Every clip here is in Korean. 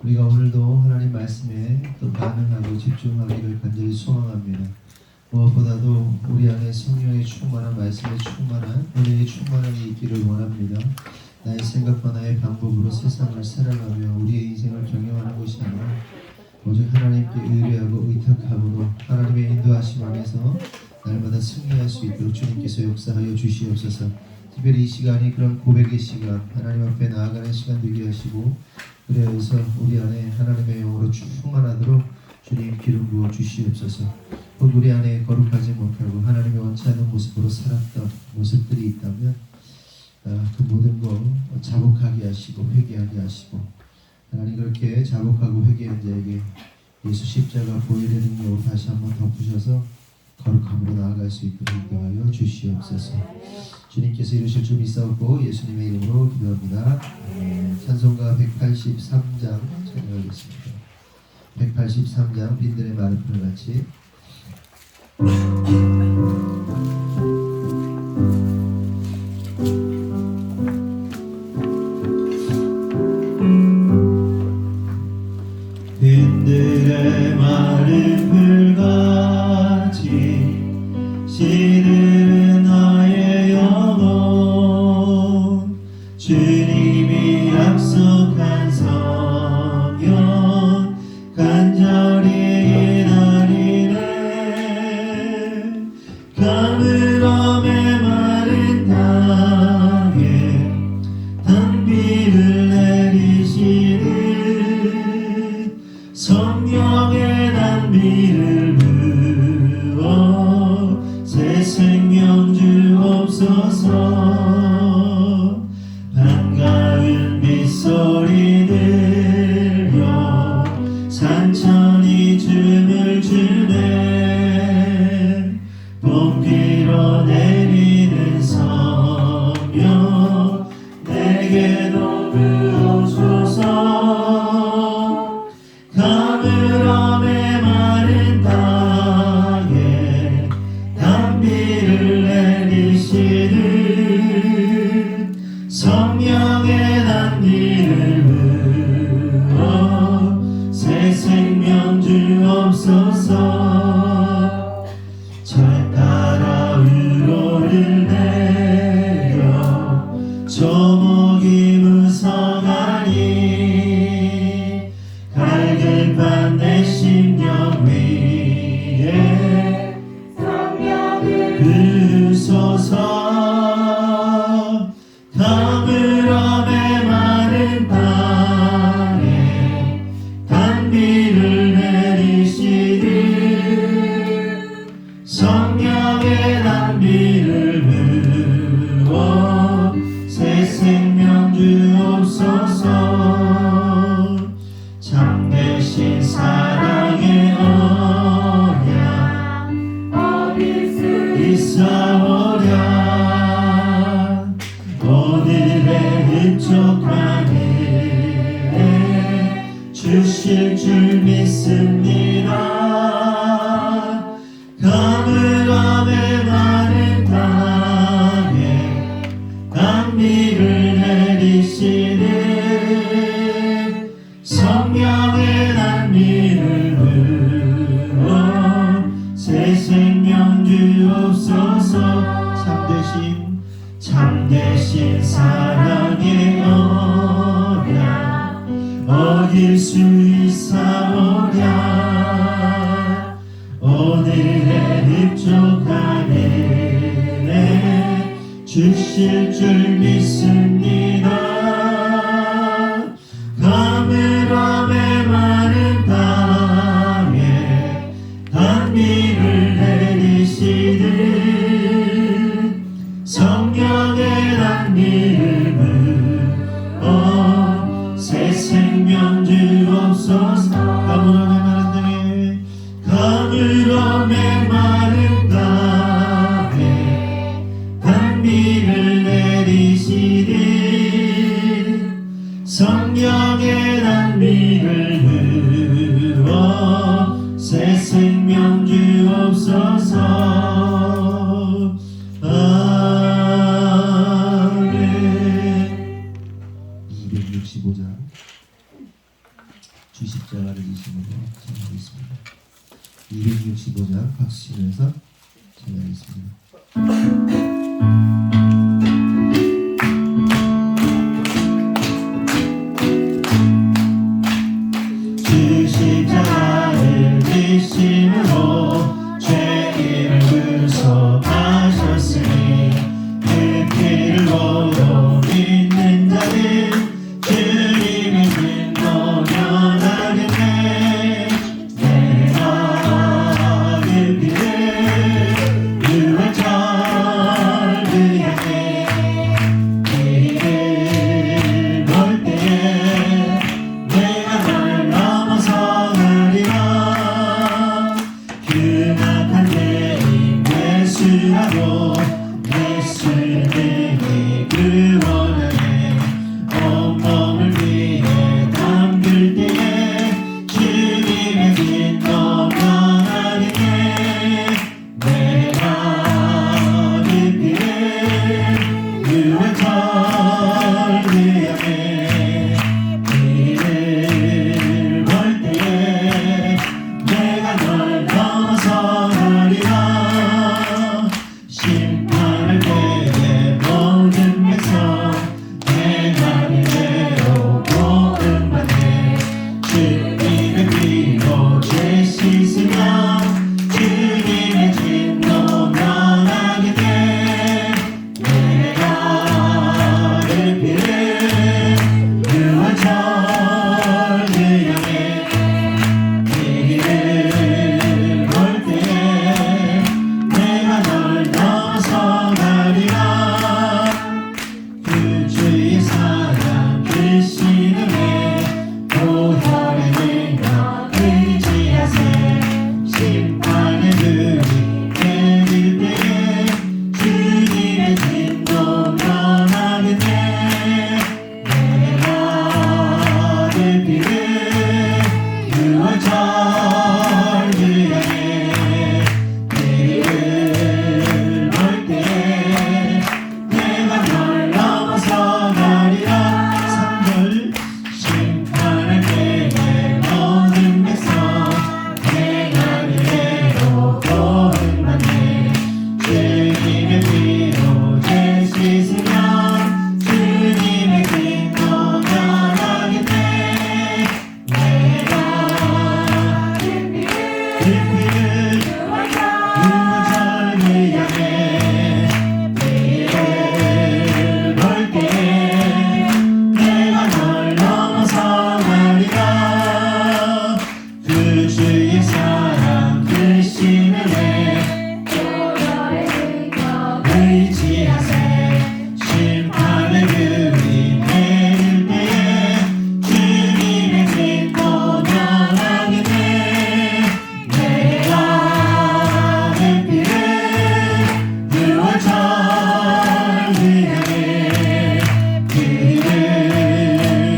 우리가 오늘도 하나님 말씀에 또 반응하고 집중하기를 간절히 소망합니다. 무엇보다도 우리 안에 성령의 충만한 말씀에 충만한 은혜의 충만함이 있기를 원합니다. 나의 생각과 나의 방법으로 세상을 살아가며 우리의 인생을 경영하는 것이 아니라 오직 하나님께 의뢰하고 의탁함으로 하나님의 인도하심 안에서 날마다 승리할 수 있도록 주님께서 역사하여 주시옵소서. 특별히 이 시간이 그런 고백의 시간, 하나님 앞에 나아가는 시간 되게 하시고, 그래서 우리 안에 하나님의 영으로 충만하도록 주님 기름 부어 주시옵소서. 혹 우리 안에 거룩하지 못하고 하나님의 원치 않는 모습으로 살았던 모습들이 있다면 그 모든 거 자복하게 하시고 회개하게 하시고, 하나님 그렇게 자복하고 회개한 자에게 예수 십자가 보혈의 능력으로 다시 한번 덮으셔서 거룩함으로 나아갈 수 있도록 인도하여 주시옵소서. 주님께서 이루실 줄 믿사옵고 예수님의 이름으로 기도합니다. 찬송가 183장 찬양하겠습니다. 183장 빈들의 마르프를 같이 빈들의 마르풀 같이 시들은 나의 영혼 주님이 약속한 성령 간절히 기다리네 가물음에 마른 땅에 단비를 내리시는 성령의 단비를 부어 새 생명 주옵소서. 반가운 빗소리 들려 산천이 춤을 추네 봄비로 내리는 성령 내게도 부어주소서. 가물음에 마른 땅에 단비를 내리시는 성령의 단비를 부어 새 생명 주옵소서. 절 따라 위로를 내려 조목이 무성하니 갈급한 내 심령 위에 성령을 부으소서. 가물음에 마른 땅에 단비를 내리시는 성령의 단비를 부어 새 생명 주옵소서. 참되신 사랑의 언약 어딜 수 있사오랴. 오늘의 흡족한 은혜 주실 줄 믿습니다. 가물음에 마른 땅에 단비를 내리시는 성령의 단비를 부어 새 생명 주옵소서. 참되신 사랑의 언약 어길 수 있사오랴. 오늘의 흡족한 은혜 주실 줄 믿습니다. 가물음에 마른 땅에 단비를 내리시는 성령의 단비를 부어 새 생명 주옵소서. 가물음에 마른 땅에 단비를 내리시는 성령의 단비를 부어 새 생명 주옵소서. 아멘. 265장 십자가를 지심으로 찬양하겠습니다. 265장 박수 치면서 찬양하겠습니다. 주 십자가를 지심으로 죄인을 구속하셨으니 그 피를 모두 믿는 자는 주님의 진노 면하겠네. 내가 그 피를 유월절 그 향해 길을 볼 때에 내가 널 넘어서가리라. 그 낙한 내인 예수라고 예수 내게 구원하네. 온몸을 위해 담글 때에 주님의 진노 면하겠네. 내가 그 피를 유월절 그 향해 길을 볼 때에 내가 널 넘어서가리라. 심판할 때에 모든 백성 행하는 대로 보응받네. 주님의 피로 죄 씻으며 주님의 진노 면하게 돼. 내가 그 피를 유월절 그 향해 길을 볼 때에 내가 널 넘어서가리라. 그 주의 사랑 그 신음에 보혈의 능력 의지하세. 심판의 불이 내릴 때에 주님의 진노 면하겠네. 내가 그 피를 유월절 그 향해 길을 볼 때에 내가 널 넘어서가리라. 3절 심판할 때에 모든 백성 행하는 대로 보응받네. 주님의 피로 죄 씻으며 주님의 진노 면하겠네. 내가 그 피를 유월절 그 향해 길을 볼 때에 내가 널 넘어서가리라. 그 주의 사랑 그 신음에 의지하세. 심판의 불이 내릴 때에 주님의 진노 면하겠네. 내가 그 피를 유월절 그 향해 길을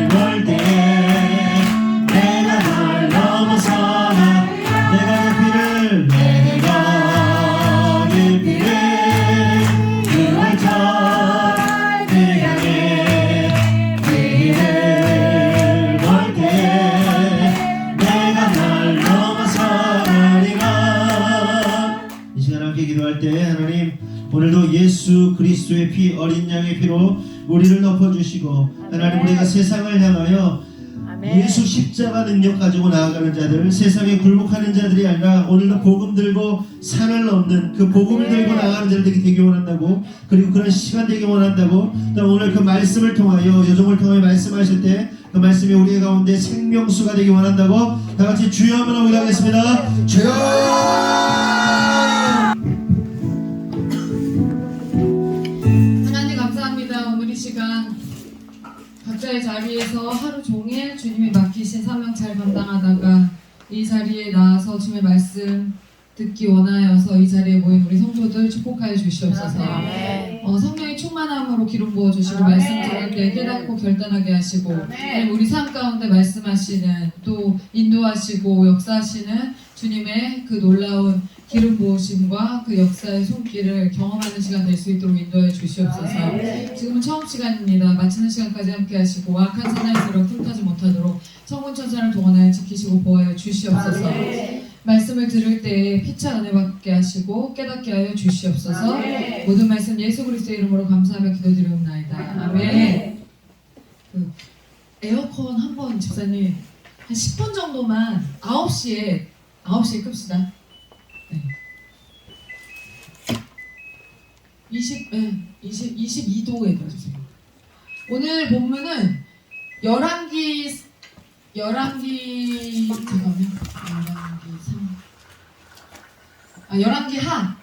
볼 때에 내가 널 넘어서가. 내가 그 피를 유월절 그 향해 길을 볼 때에 내가 널 넘어서가리라. 이 시간 함께 기도할 때 하나님 오늘도 예수 그리스도의 피 어린 양의 피로 우리를 덮어주시고 하나님 우리가 세상을 향하여 예수 십자가 능력 가지고 나아가는 자들, 세상에 굴복하는 자들이 아니라 오늘도 복음 들고 산을 넘는 그 복음을 들고 나가는 자들이 되기 원한다고, 그리고 그런 시간 되기 원한다고, 또 오늘 그 말씀을 통하여 여종을 통하여 말씀하실 때 그 말씀이 우리 가운데 생명수가 되기 원한다고 다 같이 주여 한번 기도하겠습니다. 주여! 하나님 감사합니다. 오늘 이 시간 각자의 자리에서 하루 종일 주님이 맡기신 사명 잘 감당하다가 이 자리에 나와서 주님의 말씀 듣기 원하여서 이 자리에 모인 우리 성도들 축복하여 주시옵소서. 성령의 충만함으로 기름 부어주시고 말씀 들을 때 깨닫고 결단하게 하시고 하나님 우리 삶 가운데 말씀하시는 또 인도하시고 역사하시는 주님의 그 놀라운 기름 부으심과 그 역사의 손길을 경험하는 시간 될 수 있도록 인도해 주시옵소서. 지금은 처음 시간입니다. 마치는 시간까지 함께 하시고 악한 사나이처럼 틈타지 못하도록 천군천사 산을 동원하여 지키시고 보호하여 주시옵소서. 말씀을 들을 때 피차 은혜 받게 하시고 깨닫게 하여 주시옵소서. 모든 말씀 예수 그리스도의 이름으로 감사하며 기도드리옵나이다. 아멘. 그 에어컨 한번 집사님 한 10분 정도만 9시에 끕시다. 네. 22도에 넣어주세요. 오늘 본문은 열왕기 하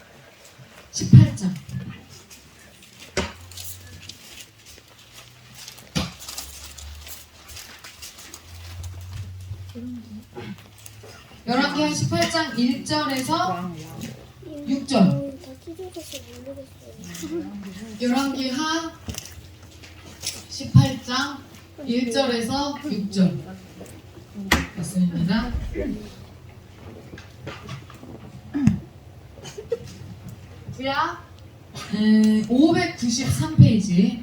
18장. 열왕기 하 18장 1절에서 6절. 열왕기 하 18장 1절에서 6절 말씀입니다. 구약 593페이지.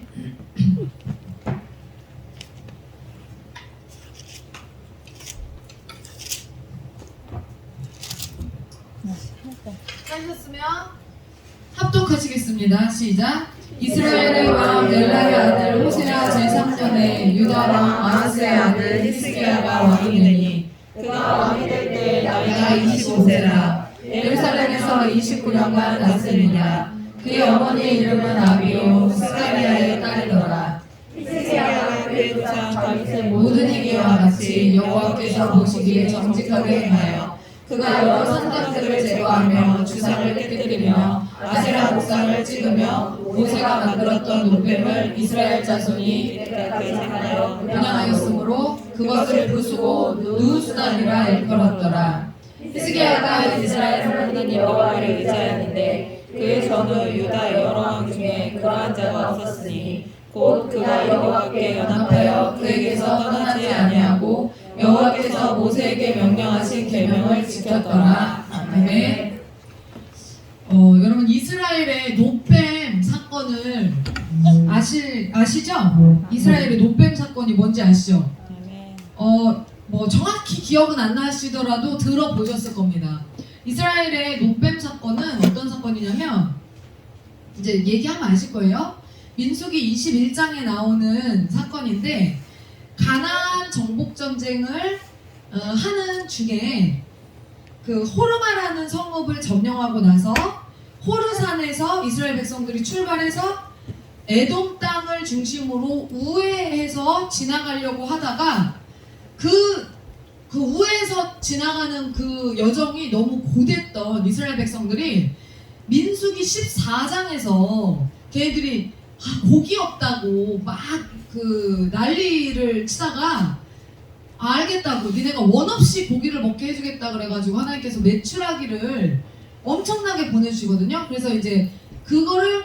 하셨으면 합독하시겠습니다. 시작. 이스라엘의 왕 넬라의 아들 호세아 제3년에 유다 왕 아하스의 아들 히스기야가 왕이 되니 그가 왕이 될 때 나이가 25세라. 예루살렘에서 29년간 다스리니라. 그의 어머니의 이름은 아비요 스가리아의 딸이더라. 히스기야가 그의 조상 다윗의 모든 행위와 같이 여호와께서 보시기에 정직하게 행하여 그가 여러 산당들을 제거하며 주상을 깨뜨리며 아세라 목상을 찍으며 모세가 만들었던 노뱀을 이스라엘 자손이 대하여 분양하였으므로 그것을 부수고 누수단이라 일컬었더라. 히스기야가 이스라엘 하나님 여호와를 의지하였는데 그의 전후 유다 여러 왕 중에 그러한 자가 없었으니 곧 그가 여호와께 연합하여 그에게서 떠나지 아니하고 여호와께서 모세에게 명령하신 계명을 지켰더라. 아멘. 여러분 이스라엘의 노뱀 사건을 아시죠? 이스라엘의 노뱀 사건이 뭔지 아시죠? 뭐 정확히 기억은 안 나시더라도 들어보셨을 겁니다. 이스라엘의 노뱀 사건은 어떤 사건이냐면 이제 얘기하면 아실 거예요. 민수기 21장에 나오는 사건인데 가나안 정복 전쟁을 하는 중에 그 호르마라는 성읍을 점령하고 나서 호르산에서 이스라엘 백성들이 출발해서 에돔 땅을 중심으로 우회해서 지나가려고 하다가 그 우회해서 지나가는 그 여정이 너무 고됐던 이스라엘 백성들이 민수기 14장에서 걔들이 고기 없다고 막 그 난리를 치다가 알겠다고 니네가 원 없이 고기를 먹게 해주겠다 그래가지고 하나님께서 메추라기를 엄청나게 보내주시거든요. 그래서 이제 그거를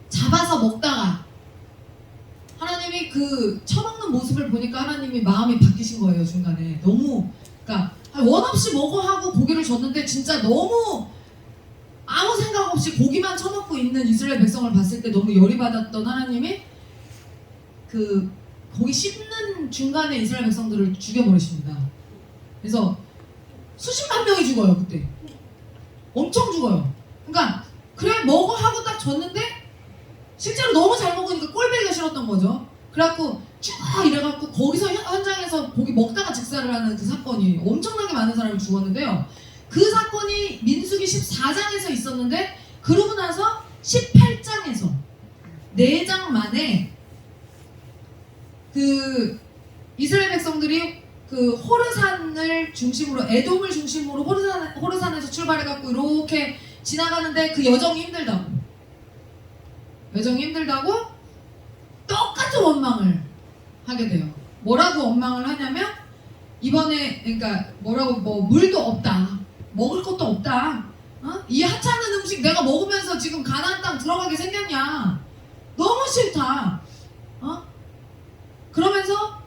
잡아서 먹다가 하나님이 그 처먹는 모습을 보니까 하나님이 마음이 바뀌신 거예요. 중간에 너무 그러니까 원 없이 먹어 하고 고기를 줬는데 진짜 너무 아무 생각 없이 고기만 처먹고 있는 이스라엘 백성을 봤을 때 너무 열이 받았던 하나님이 그 고기 씹는 중간에 이스라엘 백성들을 죽여버리십니다. 그래서 수십만 명이 죽어요. 그때 엄청 죽어요. 그러니까 그래 먹어 하고 딱 줬는데 실제로 너무 잘 먹으니까 꼴배기가 싫었던 거죠. 그래갖고 쭉 이래갖고 거기서 현장에서 고기 먹다가 직사를 하는 그 사건이 엄청나게 많은 사람이 죽었는데요. 그 사건이 민수기 14장에서 있었는데 그러고 나서 18장에서 4장 만에 그 이스라엘 백성들이 그 호르산을 중심으로 에돔을 중심으로 호르산에서 출발해갖고 이렇게 지나가는데 그 여정이 힘들다고 똑같은 원망을 하게 돼요. 뭐라고 원망을 하냐면 이번에 그러니까 뭐라고 뭐 물도 없다, 먹을 것도 없다. 이 하찮은 음식 내가 먹으면서 지금 가나안 땅 들어가게 생겼냐? 너무 싫다. 그러면서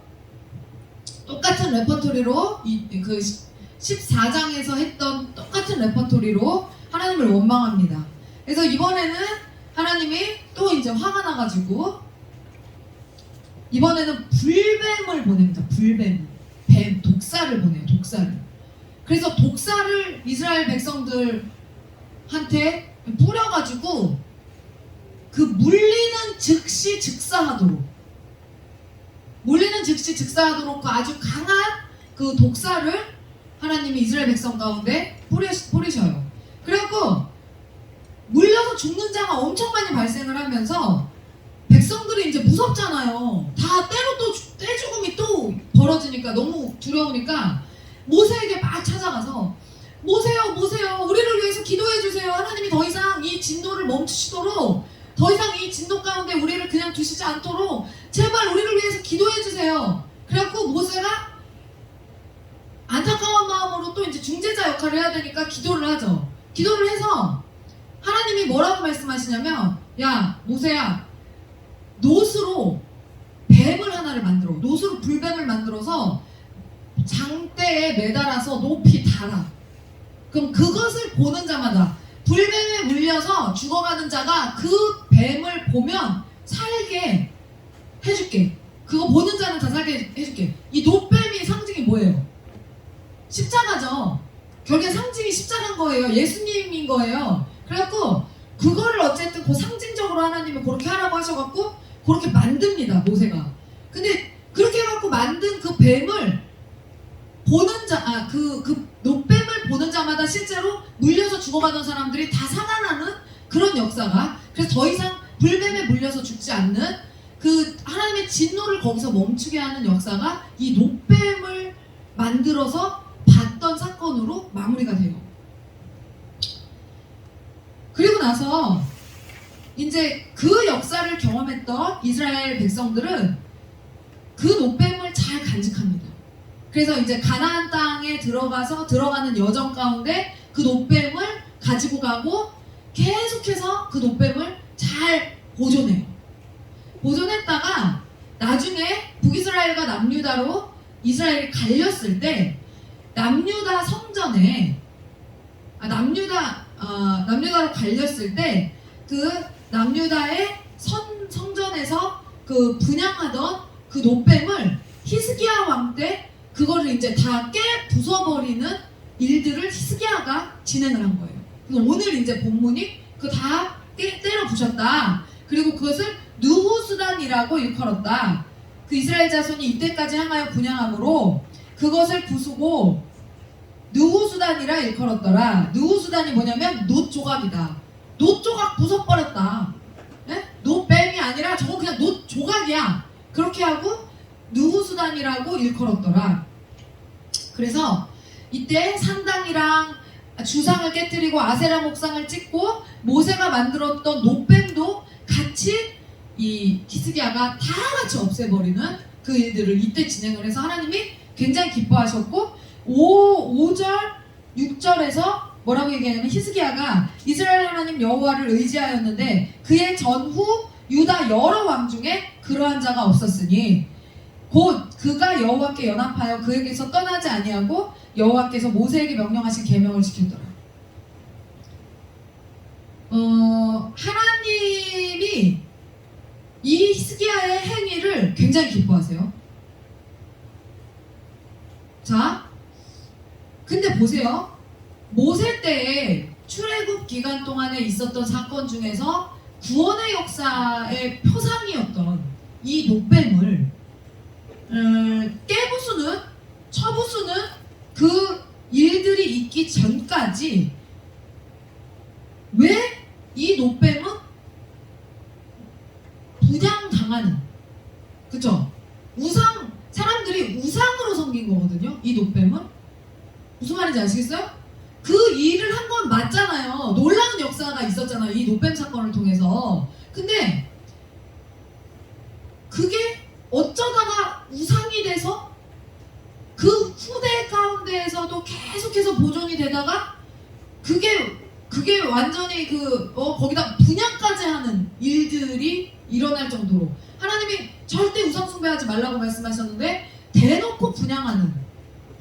똑같은 레퍼토리로 그 14장에서 했던 똑같은 레퍼토리로 하나님을 원망합니다. 그래서 이번에는 하나님이 또 이제 화가 나가지고 이번에는 불뱀을 보냅니다. 불뱀. 독사를 보내요. 독사를. 그래서 독사를 이스라엘 백성들한테 뿌려가지고 그 물리는 즉시 즉사하도록 그 아주 강한 그 독사를 하나님이 이스라엘 백성 가운데 뿌리셔요. 그래갖고 물려서 죽는 자가 엄청 많이 발생을 하면서 백성들이 이제 무섭잖아요. 다 때 죽음이 또 벌어지니까 너무 두려우니까 모세에게 막 찾아가서 모세요 우리를 위해서 기도해 주세요. 하나님이 더 이상 이 진노를 멈추시도록 더 이상 이 진노 가운데 우리를 그냥 두시지 않도록 제발 우리를 위해서 기도해 주세요. 그래갖고 모세가 안타까운 마음으로 또 이제 중재자 역할을 해야 되니까 기도를 하죠. 기도를 해서 하나님이 뭐라고 말씀하시냐면 야 모세야 놋으로 뱀을 하나를 만들어 놋으로 불뱀을 만들어서 장대에 매달아서 높이 달아. 그럼 그것을 보는 자마다 불뱀에 물려서 죽어가는 자가 그 뱀을 보면 살게 해줄게. 그거 보는 자는 다 살게 해줄게. 이 놋뱀이 상징이 뭐예요? 십자가죠. 결국에 상징이 십자가인 거예요. 예수님인 거예요. 그래갖고 그거를 어쨌든 그 상징적으로 하나님이 그렇게 하라고 하셔갖고 그렇게 만듭니다. 모세가. 근데 그렇게 해갖고 만든 그 뱀을 보는 그 놋뱀을 보는 자마다 실제로 물려서 죽어가던 사람들이 다 살아나는 그런 역사가. 그래서 더 이상 불뱀에 물려서 죽지 않는 그 하나님의 진노를 거기서 멈추게 하는 역사가 이 놋뱀을 만들어서 봤던 사건으로 마무리가 돼요. 그리고 나서 이제 그 역사를 경험했던 이스라엘 백성들은 그 놋뱀을 잘 간직합니다. 그래서 이제 가나안 땅에 들어가는 여정 가운데 그 놋뱀을 가지고 가고 계속해서 그 놋뱀을 잘 보존해요. 보존했다가 나중에 북이스라엘과 남유다로 이스라엘이 갈렸을 때 남유다 성전에 남유다로 갈렸을 때 그 남유다의 성전에서 그 분향하던 그 놋뱀을 히스기야 왕 때 그거를 이제 다 부숴버리는 일들을 히스기야가 진행을 한 거예요. 그래서 오늘 이제 본문이 그 다 때려 부셨다. 그리고 그것을 느후수단이라고 일컬었다. 그 이스라엘 자손이 이때까지 향하여 분향함으로 그것을 부수고 느후수단이라 일컬었더라. 느후수단이 뭐냐면 놋 조각이다. 놋 조각 부숴버렸다. 놋뱀이 아니라 저거 그냥 놋 조각이야. 그렇게 하고 느후수단이라고 일컬었더라. 그래서 이때 산당이랑 주상을 깨뜨리고 아세라 목상을 찍고 모세가 만들었던 놋뱀도 같이 이 히스기야가 다 같이 없애버리는 그 일들을 이때 진행을 해서 하나님이 굉장히 기뻐하셨고 5절 6절에서 뭐라고 얘기하냐면 히스기야가 이스라엘 하나님 여호와를 의지하였는데 그의 전후 유다 여러 왕 중에 그러한 자가 없었으니 곧 그가 여호와께 연합하여 그에게서 떠나지 아니하고 여호와께서 모세에게 명령하신 계명을 지켰더라. 하나님이 이 히스기야의 행위를 굉장히 기뻐하세요. 자, 근데 보세요. 모세 때에 출애굽 기간 동안에 있었던 사건 중에서 구원의 역사의 표상이었던 이 놋뱀을 깨부수는 쳐부수는 그 일들이 있기 전까지 왜 이 놋뱀은 분향당하는, 그쵸? 사람들이 우상으로 섬긴 거거든요. 이 놋뱀은 무슨 말인지 아시겠어요? 그 일을 한 건 맞잖아요. 놀라운 역사가 있었잖아요. 이 놋뱀 사건을 통해서. 근데 그게 어쩌다가 우상이 돼서 그 후대 가운데에서도 계속해서 보존이 되다가 그게 완전히 거기다 분양까지 하는 일들이 일어날 정도로 하나님이 절대 우상 숭배하지 말라고 말씀하셨는데 대놓고 분양하는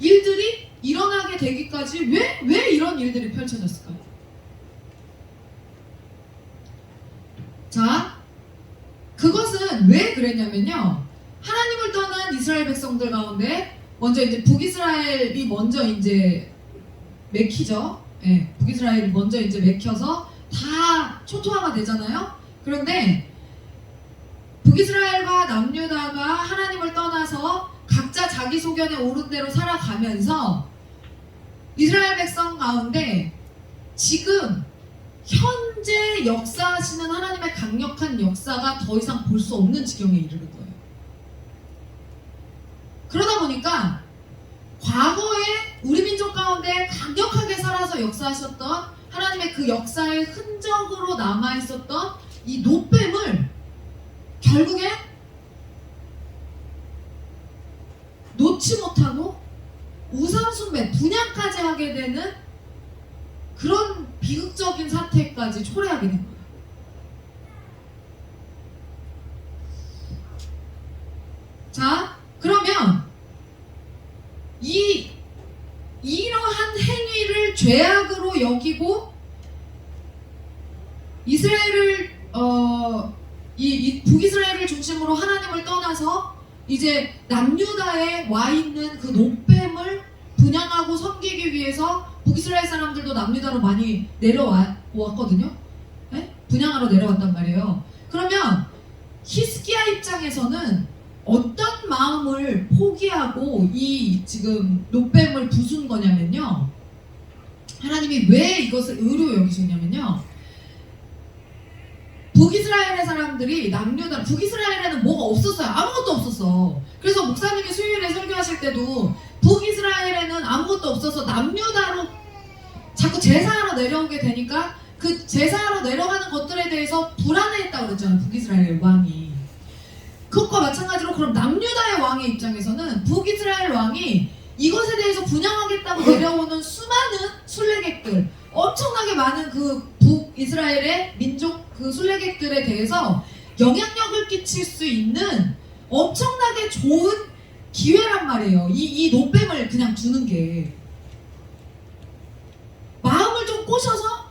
일들이 일어나게 되기까지 왜 이런 일들이 펼쳐졌을까요? 자, 그것은 왜 그랬냐면요. 하나님을 떠난 이스라엘 백성들 가운데 먼저 이제 북이스라엘이 먼저 이제 맥히죠. 예, 북이스라엘이 먼저 이제 맥혀서 다 초토화가 되잖아요. 그런데 북이스라엘과 남유다가 하나님을 떠나서 각자 자기 소견에 옳은 대로 살아가면서 이스라엘 백성 가운데 지금 현재 역사하시는 하나님의 강력한 역사가 더 이상 볼 수 없는 지경에 이르는 거예요. 그러다 보니까 과거에 우리 민족 가운데 강력하게 살아서 역사하셨던 하나님의 그 역사의 흔적으로 남아있었던 이 노뱀을 결국에 놓지 못하고 우상숭배, 분양까지 하게 되는 그런 비극적인 사태까지 초래하게 된 거예요. 자, 그러면 이러한 행위를 죄악으로 여기고 이스라엘을 이 북이스라엘을 중심으로 하나님을 떠나서 이제 남유다에 와 있는 그 노뱀을 분양하고 섬기기 위해서 북이스라엘 사람들도 남유다로 많이 내려왔거든요. 네? 분양하러 내려왔단 말이에요. 그러면 히스기야 입장에서는 어떤 마음을 포기하고 이 지금 노뱀을 부순 거냐면요. 하나님이 왜 이것을 의로 여기시냐면요. 북이스라엘의 사람들이 남유다, 북이스라엘에는 뭐가 없었어요. 아무것도 없었어. 그래서 목사님이 수요일에 설교하실 때도 북이스라엘에는 아무것도 없어서 남유다로 자꾸 제사하러 내려오게 되니까 그 제사하러 내려가는 것들에 대해서 불안해했다고 그랬잖아요. 북이스라엘 왕이. 그것과 마찬가지로 그럼 남유다의 왕의 입장에서는 북이스라엘 왕이 이것에 대해서 분양하겠다고 내려오는 수많은 순례객들, 엄청나게 많은 그 북이스라엘의 민족 그 순례객들에 대해서 영향력을 끼칠 수 있는 엄청나게 좋은 기회란 말이에요. 이 노뱀을 그냥 두는 게 마음을 좀 꼬셔서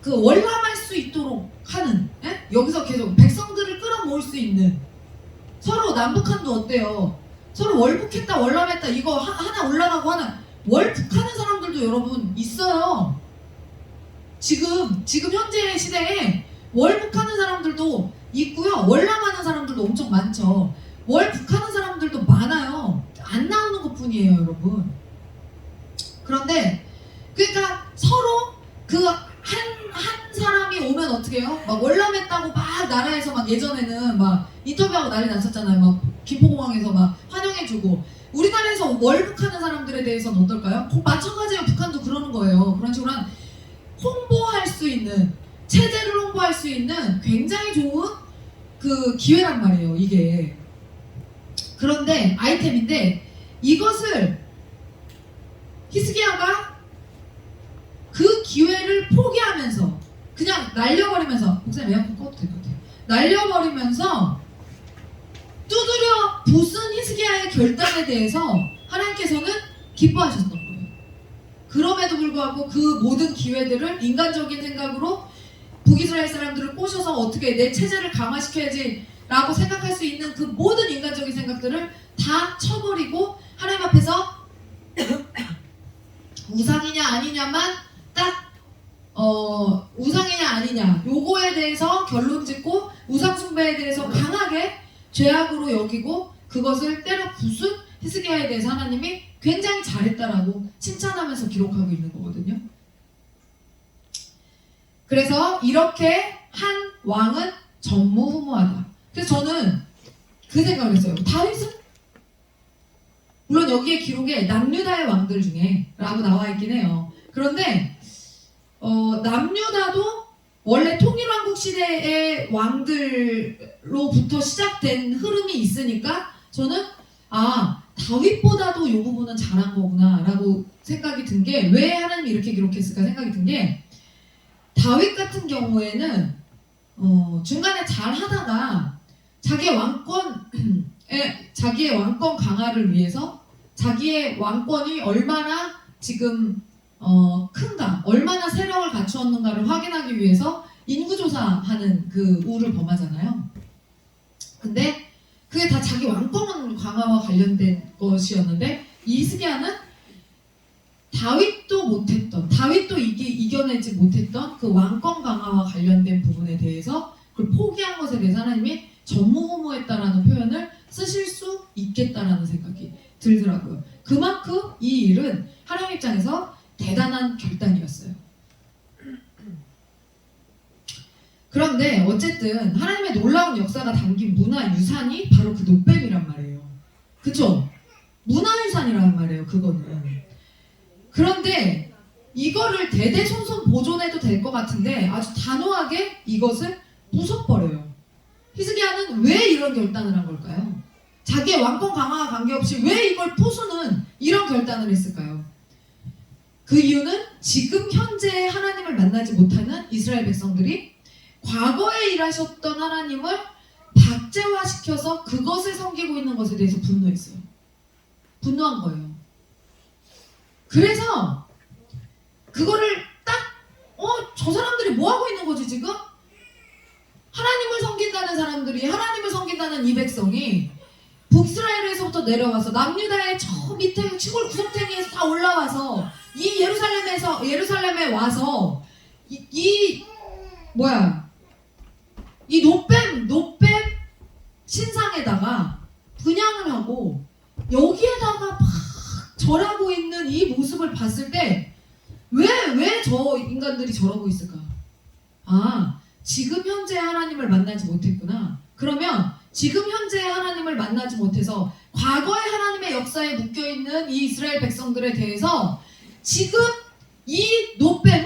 그 월남할 수 있도록 하는, 예? 여기서 계속 백성들을 끌어모을 수 있는. 서로 남북한도 어때요? 서로 월북했다 월남했다 이거 하나 올라가고 하나 월북하는 사람들도 여러분 있어요. 지금 현재 시대에 월북하는 사람들도 있고요. 월남하는 사람들도 엄청 많죠. 월북하는 사람들도 많아요. 안 나오는 것뿐이에요, 여러분. 그런데 그러니까 서로 그 한 사람이 오면 어떻게 해요? 막 월남했다고 막 나라에서 막 예전에는 막 인터뷰하고 난리 났었잖아요. 막 김포공항에서 막 환영해주고. 우리나라에서 월북하는 사람들에 대해서는 어떨까요? 마찬가지예요. 북한도 그러는 거예요. 그런 식으로 한 홍보할 수 있는, 체제를 홍보할 수 있는 굉장히 좋은 그 기회란 말이에요, 이게. 그런데 아이템인데 이것을 히스기야가 그 기회를 포기하면서 그냥 날려버리면서, 목사님 에어컨 꺼도 될 것 같아요. 날려버리면서 두드려 부순 히스기야의 결단에 대해서 하나님께서는 기뻐하셨던 거예요. 그럼에도 불구하고 그 모든 기회들을 인간적인 생각으로 북이스라엘 사람들을 꼬셔서 어떻게 내 체제를 강화시켜야지 라고 생각할 수 있는 그 모든 인간적인 생각들을 다 쳐버리고 하나님 앞에서 우상이냐 아니냐만 딱 우상이냐 아니냐 요거에 대해서 결론 짓고 우상 숭배에 대해서 강하게 죄악으로 여기고 그것을 때려 부순 히스기야에 대해서 하나님이 굉장히 잘했다라고 칭찬하면서 기록하고 있는 거거든요. 그래서 이렇게 한 왕은 전무후무하다. 그래서 저는 그 생각을 했어요. 다윗은 물론 여기에 기록에 남유다의 왕들 중에 라고 나와 있긴 해요. 그런데 남유다도 원래 통일왕국 시대의 왕들로부터 시작된 흐름이 있으니까 저는 다윗보다도 이 부분은 잘한 거구나 라고 생각이 든 게, 왜 하나님이 이렇게 기록했을까 생각이 든 게, 다윗 같은 경우에는 중간에 잘 하다가 자기의 왕권 강화를 위해서 자기의 왕권이 얼마나 지금 큰가, 얼마나 세력을 갖추었는가를 확인하기 위해서 인구조사하는 그 우를 범하잖아요. 근데 그게 다 자기 왕권 강화와 관련된 것이었는데 이스기야는 다윗도 이겨내지 못했던 그 왕권 강화와 관련된 부분에 대해서 그걸 포기한 것에 대해서 하나님이 전무후무했다라는 표현을 쓰실 수 있겠다라는 생각이 들더라고요. 그만큼 이 일은 하나님 입장에서 대단한 결단이었어요. 그런데 어쨌든 하나님의 놀라운 역사가 담긴 문화유산이 바로 그 노뱀이란 말이에요. 그쵸? 문화유산이란 말이에요. 그거는. 그런데 이거를 대대손손 보존해도 될 것 같은데 아주 단호하게 이것을 부숴버려요. 히스기야는 왜 이런 결단을 한 걸까요? 자기의 왕권 강화와 관계없이 왜 이걸 부수는 이런 결단을 했을까요? 그 이유는 지금 현재 하나님을 만나지 못하는 이스라엘 백성들이 과거에 일하셨던 하나님을 박제화시켜서 그것을 섬기고 있는 것에 대해서 분노했어요. 분노한 거예요. 그래서 그거를 딱 저 사람들이 뭐 하고 있는 거지 지금? 하나님을 섬긴다는 사람들이 하나님을 섬긴다는 이 백성이 북이스라엘에서부터 내려와서 남유다의 저 밑에 시골 구석탱이에서 다 올라와서 이 예루살렘에 와서 이 노뱀 신상에다가 분향을 하고 여기에다가 막 절하고 있는 이 모습을 봤을 때 왜 저 인간들이 저러고 있을까? 아, 지금 현재 하나님을 만나지 못했구나. 그러면 지금 현재 하나님을 만나지 못해서 과거의 하나님의 역사에 묶여있는 이 이스라엘 백성들에 대해서 지금 이 노뱀은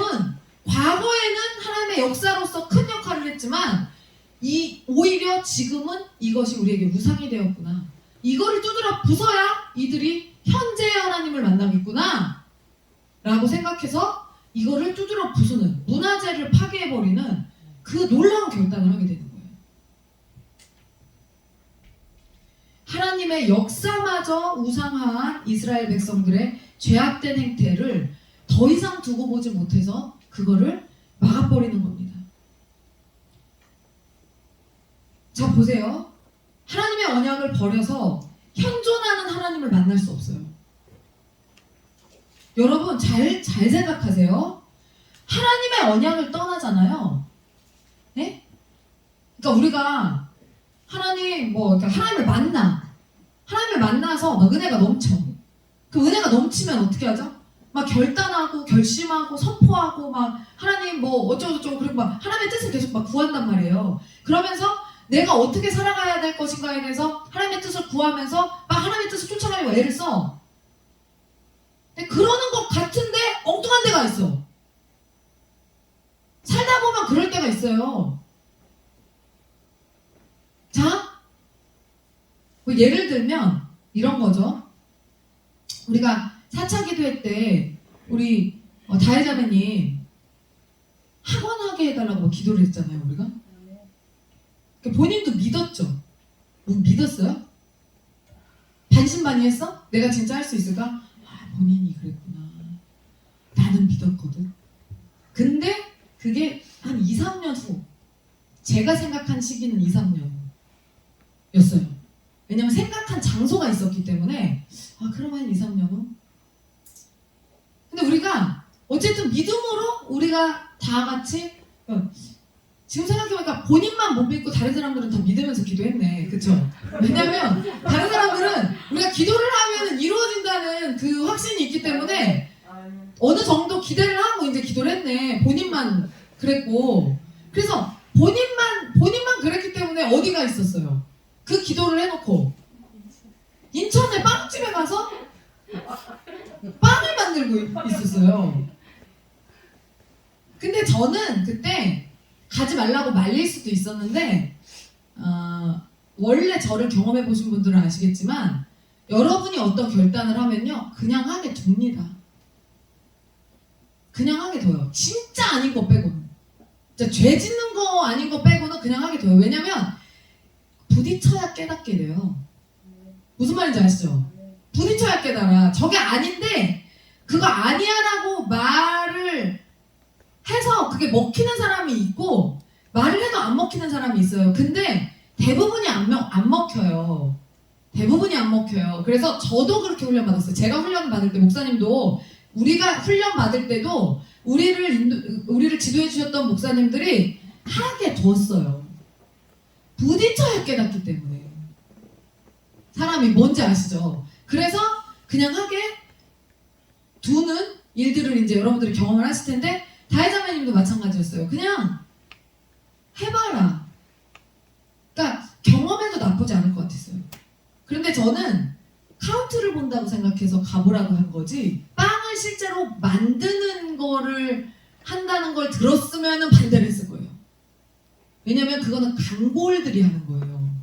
과거에는 하나님의 역사로서 큰 역할을 했지만 오히려 지금은 이것이 우리에게 우상이 되었구나. 이거를 두드려 부숴야 이들이 현재의 하나님을 만나겠구나 라고 생각해서 이거를 두드려 부수는 문화재를 파괴해버리는 그 놀라운 결단을 하게 되는 거예요. 하나님의 역사마저 우상화한 이스라엘 백성들의 죄악된 행태를 더 이상 두고 보지 못해서 그거를 막아버리는 겁니다. 자, 보세요. 하나님의 언약을 버려서 현존하는 하나님을 만날 수 없어요. 여러분 잘 생각하세요. 하나님의 언약을 떠나잖아요. 네? 그러니까 우리가 그러니까 하나님을 만나서 막 은혜가 넘쳐. 그 은혜가 넘치면 어떻게 하죠? 막 결단하고 결심하고 선포하고 막 하나님 뭐 어쩌고저쩌고 그리고 막 하나님의 뜻을 계속 막 구한단 말이에요. 그러면서 내가 어떻게 살아가야 될 것인가에 대해서 하나님의 뜻을 구하면서 막 하나님의 뜻을 쫓아가려고 애를 써. 근데 그러는 것 같은데 엉뚱한 데가 있어. 살다 보면 그럴 때가 있어요. 자, 뭐 예를 들면 이런 거죠. 우리가 4차 기도회 때 우리 다혜자매님 학원하게 해달라고 기도를 했잖아요. 우리가 그러니까 본인도 믿었죠. 뭐 믿었어요? 반신반의했어? 내가 진짜 할 수 있을까? 아, 본인이 그랬구나. 나는 믿었거든. 근데 그게 한 2, 3년 후 제가 생각한 시기는 2, 3년이었어요. 왜냐면 생각한 장소가 있었기 때문에 그러면 한 2, 3년 후? 근데 우리가 어쨌든 믿음으로 우리가 다 같이 지금 생각해보니까 본인만 못 믿고 다른 사람들은 다 믿으면서 기도했네. 그쵸? 왜냐면 다른 사람들은 우리가 기도를 하면 이루어진다는 그 확신이 있기 때문에 어느 정도 기대를 하고 이제 기도를 했네. 본인만 그랬고. 그래서 본인만 그랬기 때문에 어디가 있었어요? 그 기도를 해놓고 인천의 빵집에 가서 빵을 만들고 있었어요. 근데 저는 그때 가지 말라고 말릴 수도 있었는데 원래 저를 경험해 보신 분들은 아시겠지만 여러분이 어떤 결단을 하면요 그냥 하게 둡니다. 그냥 하게 둬요. 진짜 아닌 거 빼고는. 진짜 죄 짓는 거 아닌 거 빼고는 그냥 하게 둬요. 왜냐면 부딪혀야 깨닫게 돼요. 무슨 말인지 아시죠? 부딪혀야 깨달아. 저게 아닌데 그거 아니야라고 말을 해서 그게 먹히는 사람이 있고 말을 해도 안 먹히는 사람이 있어요. 근데 대부분이 안 먹혀요. 대부분이 안 먹혀요. 그래서 저도 그렇게 훈련받았어요. 제가 훈련받을 때 목사님도 우리가 훈련받을 때도 우리를 지도해 주셨던 목사님들이 하게 뒀어요. 부딪혀야 깨닫기 때문에. 사람이 뭔지 아시죠? 그래서 그냥 하게 두는 일들을 이제 여러분들이 경험을 하실 텐데 다혜자매님도 마찬가지였어요. 그냥 해봐라. 그러니까 경험해도 나쁘지 않을 것 같았어요. 그런데 저는 카운트를 본다고 생각해서 가보라고 한 거지 빵을 실제로 만드는 거를 한다는 걸 들었으면 반대를 했을 거예요. 왜냐면 그거는 강골들이 하는 거예요.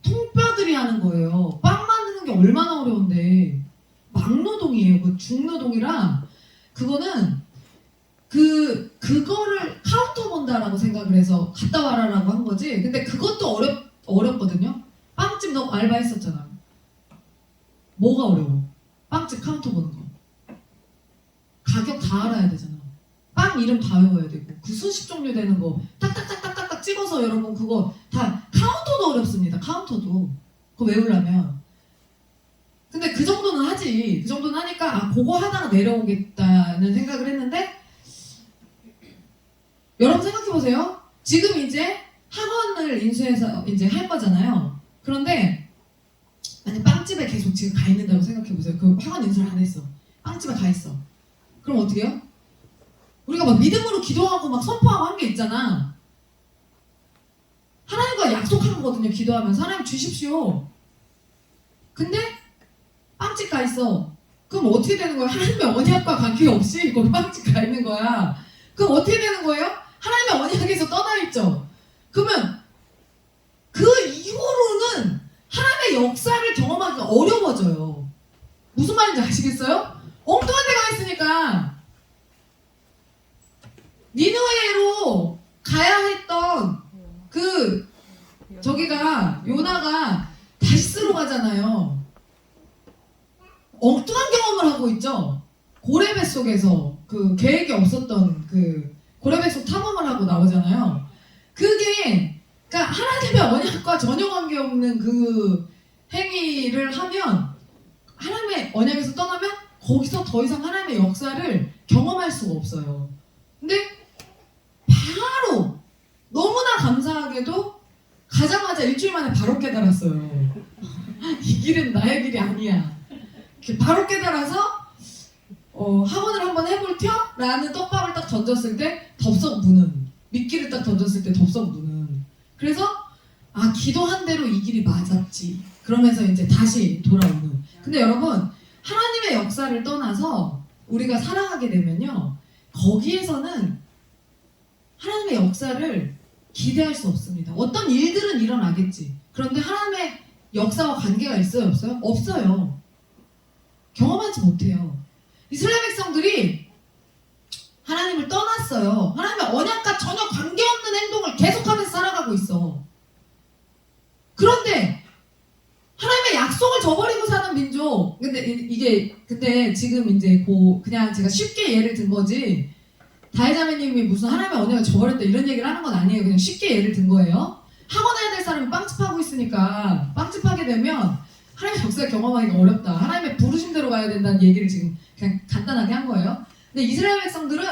통뼈들이 하는 거예요. 빵 만드는 게 얼마나 어려운데 막노동이에요. 그 중노동이라 그거는 그거를 카운터 본다라고 생각을 해서 갔다 와라라고 한 거지. 근데 그것도 어렵거든요. 빵집 너 알바했었잖아. 뭐가 어려워? 빵집 카운터 보는 거. 가격 다 알아야 되잖아. 빵 이름 다 외워야 되고 그 수십 종류 되는 거 딱딱딱딱딱 찍어서 여러분 그거 다 카운터도 어렵습니다. 카운터도 그거 외우려면. 근데 그 정도는 하지. 그 정도는 하니까 아 그거 하다가 내려오겠다는 생각을 했는데 여러분 생각해보세요. 지금 이제 학원을 인수해서 이제 할 거잖아요. 그런데 만약 빵집에 계속 지금 가 있는다고 생각해보세요. 그 학원 인수를 안 했어. 빵집에 가 있어. 그럼 어떻게 해요? 우리가 막 믿음으로 기도하고 막 선포하고 한 게 있잖아. 하나님과 약속한 거거든요. 기도하면서 하나님 주십시오. 근데 빵집 가 있어. 그럼 어떻게 되는 거야? 하나님의 언약과 관계없이 거기 빵집 가 있는 거야. 그럼 어떻게 되는 거예요? 하나님의 언약에서 떠나 있죠. 그러면 그 이후로는 하나님의 역사를 경험하기가 어려워져요. 무슨 말인지 아시겠어요? 엉뚱한 데 가 있으니까 니느웨로 가야 했던 저기가 요나가 다시스로 가잖아요. 엉뚱한 경험을 하고 있죠. 고레벳 속에서 그 계획이 없었던 그 고레벳 속 탐험을 하고 나오잖아요. 그게 그러니까 하나님의 언약과 전혀 관계없는 그 행위를 하면 하나님의 언약에서 떠나면 거기서 더 이상 하나님의 역사를 경험할 수가 없어요. 근데 바로 너무나 감사하게도 가자마자 일주일 만에 바로 깨달았어요. 이 길은 나의 길이 아니야. 이렇게 바로 깨달아서 학원을 한번 해볼 텨? 라는 떡밥을 딱 던졌을 때 덥석 무는 미끼를 딱 던졌을 때 덥석 무는 그래서 아 기도한 대로 이 길이 맞았지 그러면서 이제 다시 돌아오는 근데 여러분 하나님의 역사를 떠나서 우리가 살아가게 되면요 거기에서는 하나님의 역사를 기대할 수 없습니다. 어떤 일들은 일어나겠지. 그런데 하나님의 역사와 관계가 있어요? 없어요? 없어요. 경험하지 못해요. 이스라엘 백성들이 하나님을 떠났어요. 하나님의 언약과 전혀 관계없는 행동을 계속하면서 살아가고 있어. 그런데 하나님의 약속을 저버리고 사는 민족. 근데 지금 이제 그냥 제가 쉽게 예를 든 거지. 다혜자매님이 무슨 하나님의 언약을 저버렸다 이런 얘기를 하는 건 아니에요. 그냥 쉽게 예를 든 거예요. 학원 해야 될 사람이 빵집 하고 있으니까 빵집 하게 되면 하나님의 역사를 경험하기가 어렵다. 하나님의 부르심대로 가야 된다는 얘기를 지금 그냥 간단하게 한 거예요. 근데 이스라엘 백성들은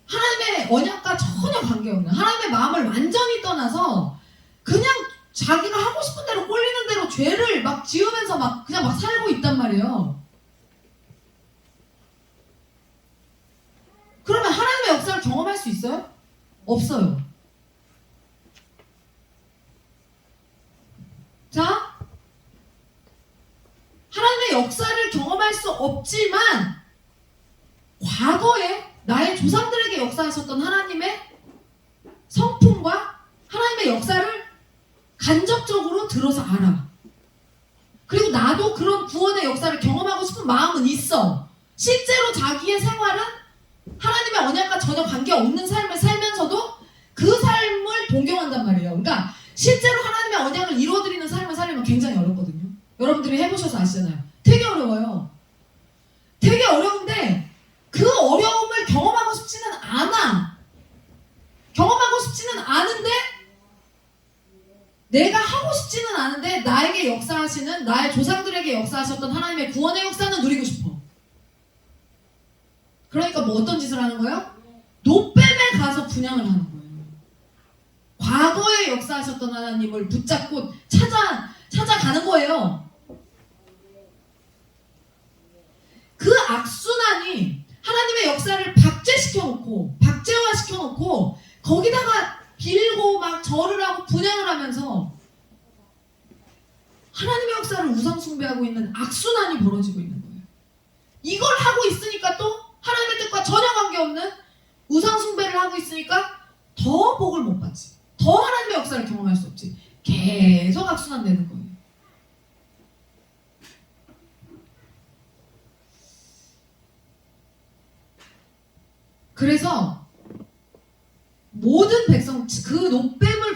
하나님의 언약과 전혀 관계없는 하나님의 마음을 완전히 떠나서 그냥 자기가 하고 싶은 대로 꼴리는 대로 죄를 막 지으면서 막 그냥 막 살고 있단 말이에요. 그러면 하나님의 역사를 경험할 수 있어요? 없어요. 자, 하나님의 역사를 경험할 수 없지만 과거에 나의 조상들에게 역사하셨던 하나님의 성품과 하나님의 역사를 간접적으로 들어서 알아. 그리고 나도 그런 구원의 역사를 경험하고 싶은 마음은 있어. 실제로 자기의 생활은 하나님의 언약과 전혀 관계없는 삶을 살면서도 그 삶을 동경한단 말이에요. 그러니까 실제로 하나님의 언약을 이루어드리는 삶을 살려면 굉장히 어렵거든요. 여러분들이 해보셔서 아시잖아요. 되게 어려워요. 되게 어려운데 그 어려움을 경험하고 싶지는 않아. 경험하고 싶지는 않은데 나에게 역사하시는, 나의 조상들에게 역사하셨던 하나님의 구원의 역사는 누리고 싶어. 그러니까 뭐 어떤 짓을 하는 거예요? 노뱀에 가서 분양을 하는 거예요. 과거에 역사하셨던 하나님을 붙잡고 찾아가는 거예요. 그 악순환이 하나님의 역사를 박제화시켜놓고 거기다가 빌고 막 절을 하고 분양을 하면서 하나님의 역사를 우상 숭배하고 있는 악순환이 벌어지고 있는 거예요. 이걸 하고 있으니까 또 하나님의 뜻과 전혀 관계없는 우상 숭배를 하고 있으니까 더 복을 못 받지. 더 하나님의 역사를 경험할 수 없지. 계속 악순환되는 거예요. 그래서 모든 백성, 그 노뱀에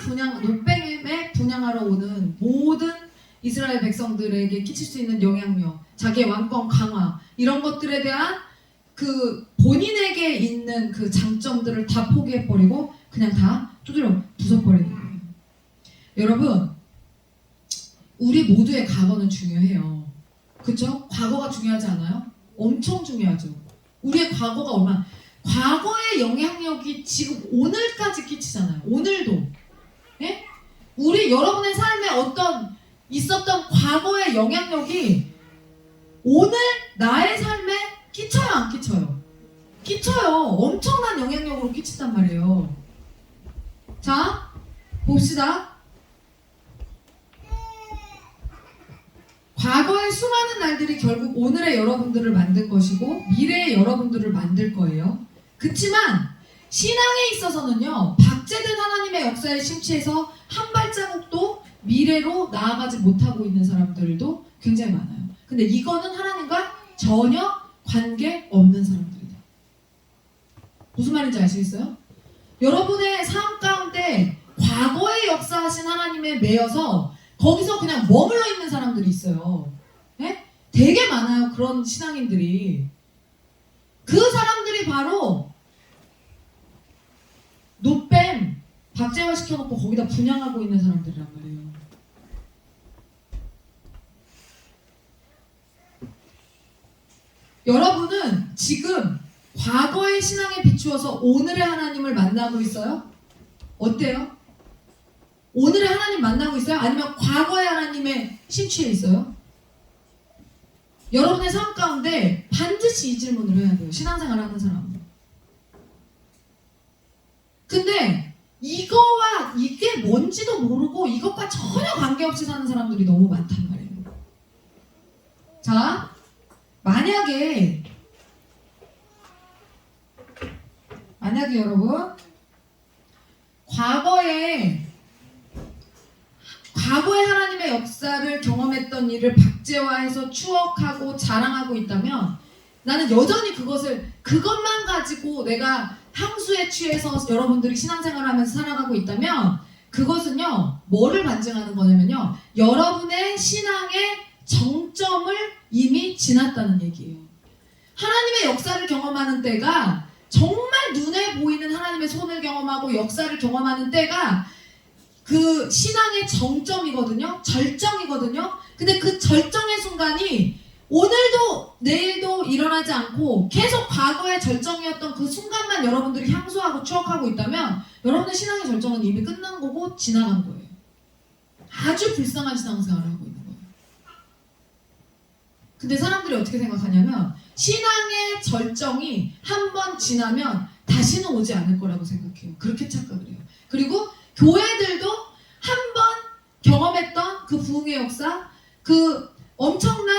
분양하러 오는 모든 이스라엘 백성들에게 끼칠 수 있는 영향력, 자기의 왕권 강화, 이런 것들에 대한 그 본인에게 있는 그 장점들을 다 포기해버리고 그냥 다 두드려 부숴버리는 거예요. 여러분, 우리 모두의 과거는 중요해요. 그쵸? 과거가 중요하지 않아요? 엄청 중요하죠. 우리의 과거가 얼마나, 과거의 영향력이 지금 오늘까지 끼치잖아요. 오늘도. 예? 우리 여러분의 삶에 어떤 있었던 과거의 영향력이 오늘 나의 삶에 끼쳐요, 안 끼쳐요? 끼쳐요. 엄청난 영향력으로 끼친단 말이에요. 자, 봅시다. 과거의 수많은 날들이 결국 오늘의 여러분들을 만든 것이고 미래의 여러분들을 만들 거예요. 그치만 신앙에 있어서는요, 박제된 하나님의 역사에 심취해서 한 발자국도 미래로 나아가지 못하고 있는 사람들도 굉장히 많아요. 근데 이거는 하나님과 전혀 관계 없는 사람들이다. 무슨 말인지 아시겠어요? 여러분의 삶 가운데 과거에 역사하신 하나님에 매여서 거기서 그냥 머물러 있는 사람들이 있어요. 네? 되게 많아요. 그런 신앙인들이. 그 사람들이 바로 노뱀 박제화 시켜놓고 거기다 분양하고 있는 사람들이란 말이에요. 여러분은 지금 과거의 신앙에 비추어서 오늘의 하나님을 만나고 있어요? 어때요? 오늘의 하나님 만나고 있어요? 아니면 과거의 하나님에 심취해 있어요? 여러분의 삶 가운데 반드시 이 질문을 해야 돼요. 신앙생활을 하는 사람은. 근데 이거와 이게 뭔지도 모르고 이것과 전혀 관계없이 사는 사람들이 너무 많단 말이에요. 자, 만약에 여러분 과거에 하나님의 역사를 경험했던 일을 박제화해서 추억하고 자랑하고 있다면, 나는 여전히 그것만 가지고 내가 향수에 취해서 여러분들이 신앙생활을 하면서 살아가고 있다면, 그것은요 뭐를 반증하는 거냐면요, 여러분의 신앙의 정점을 이미 지났다는 얘기예요. 하나님의 역사를 경험하는 때가, 정말 눈에 보이는 하나님의 손을 경험하고 역사를 경험하는 때가 그 신앙의 정점이거든요. 절정이거든요. 근데 그 절정의 순간이 오늘도 내일도 일어나지 않고 계속 과거의 절정이었던 그 순간만 여러분들이 향수하고 추억하고 있다면, 여러분의 신앙의 절정은 이미 끝난 거고 지나간 거예요. 아주 불쌍한 신앙생활을 하고 있는 거예요. 근데 사람들이 어떻게 생각하냐면, 신앙의 절정이 한 번 지나면 다시는 오지 않을 거라고 생각해요. 그렇게 착각을 해요. 그리고 교회들도 한 번 경험했던 그 부흥의 역사, 그 엄청난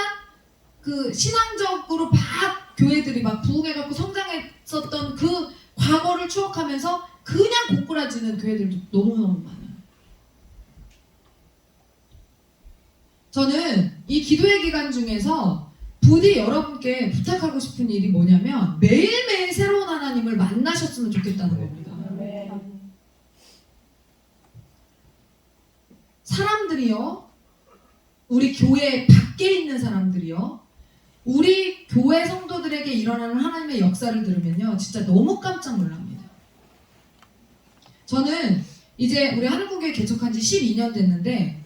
그 신앙적으로 막 교회들이 막 부흥해갖고 성장했었던 그 과거를 추억하면서 그냥 고꾸라지는 교회들도 너무너무 많아요. 저는 이 기도의 기간 중에서 부디 여러분께 부탁하고 싶은 일이 뭐냐면, 매일매일 새로운 하나님을 만나셨으면 좋겠다는 겁니다. 사람들이요, 우리 교회 밖에 있는 사람들이요, 우리 교회 성도들에게 일어나는 하나님의 역사를 들으면요 진짜 너무 깜짝 놀랍니다. 저는 이제 우리 하늘국교회 개척한 지 12년 됐는데,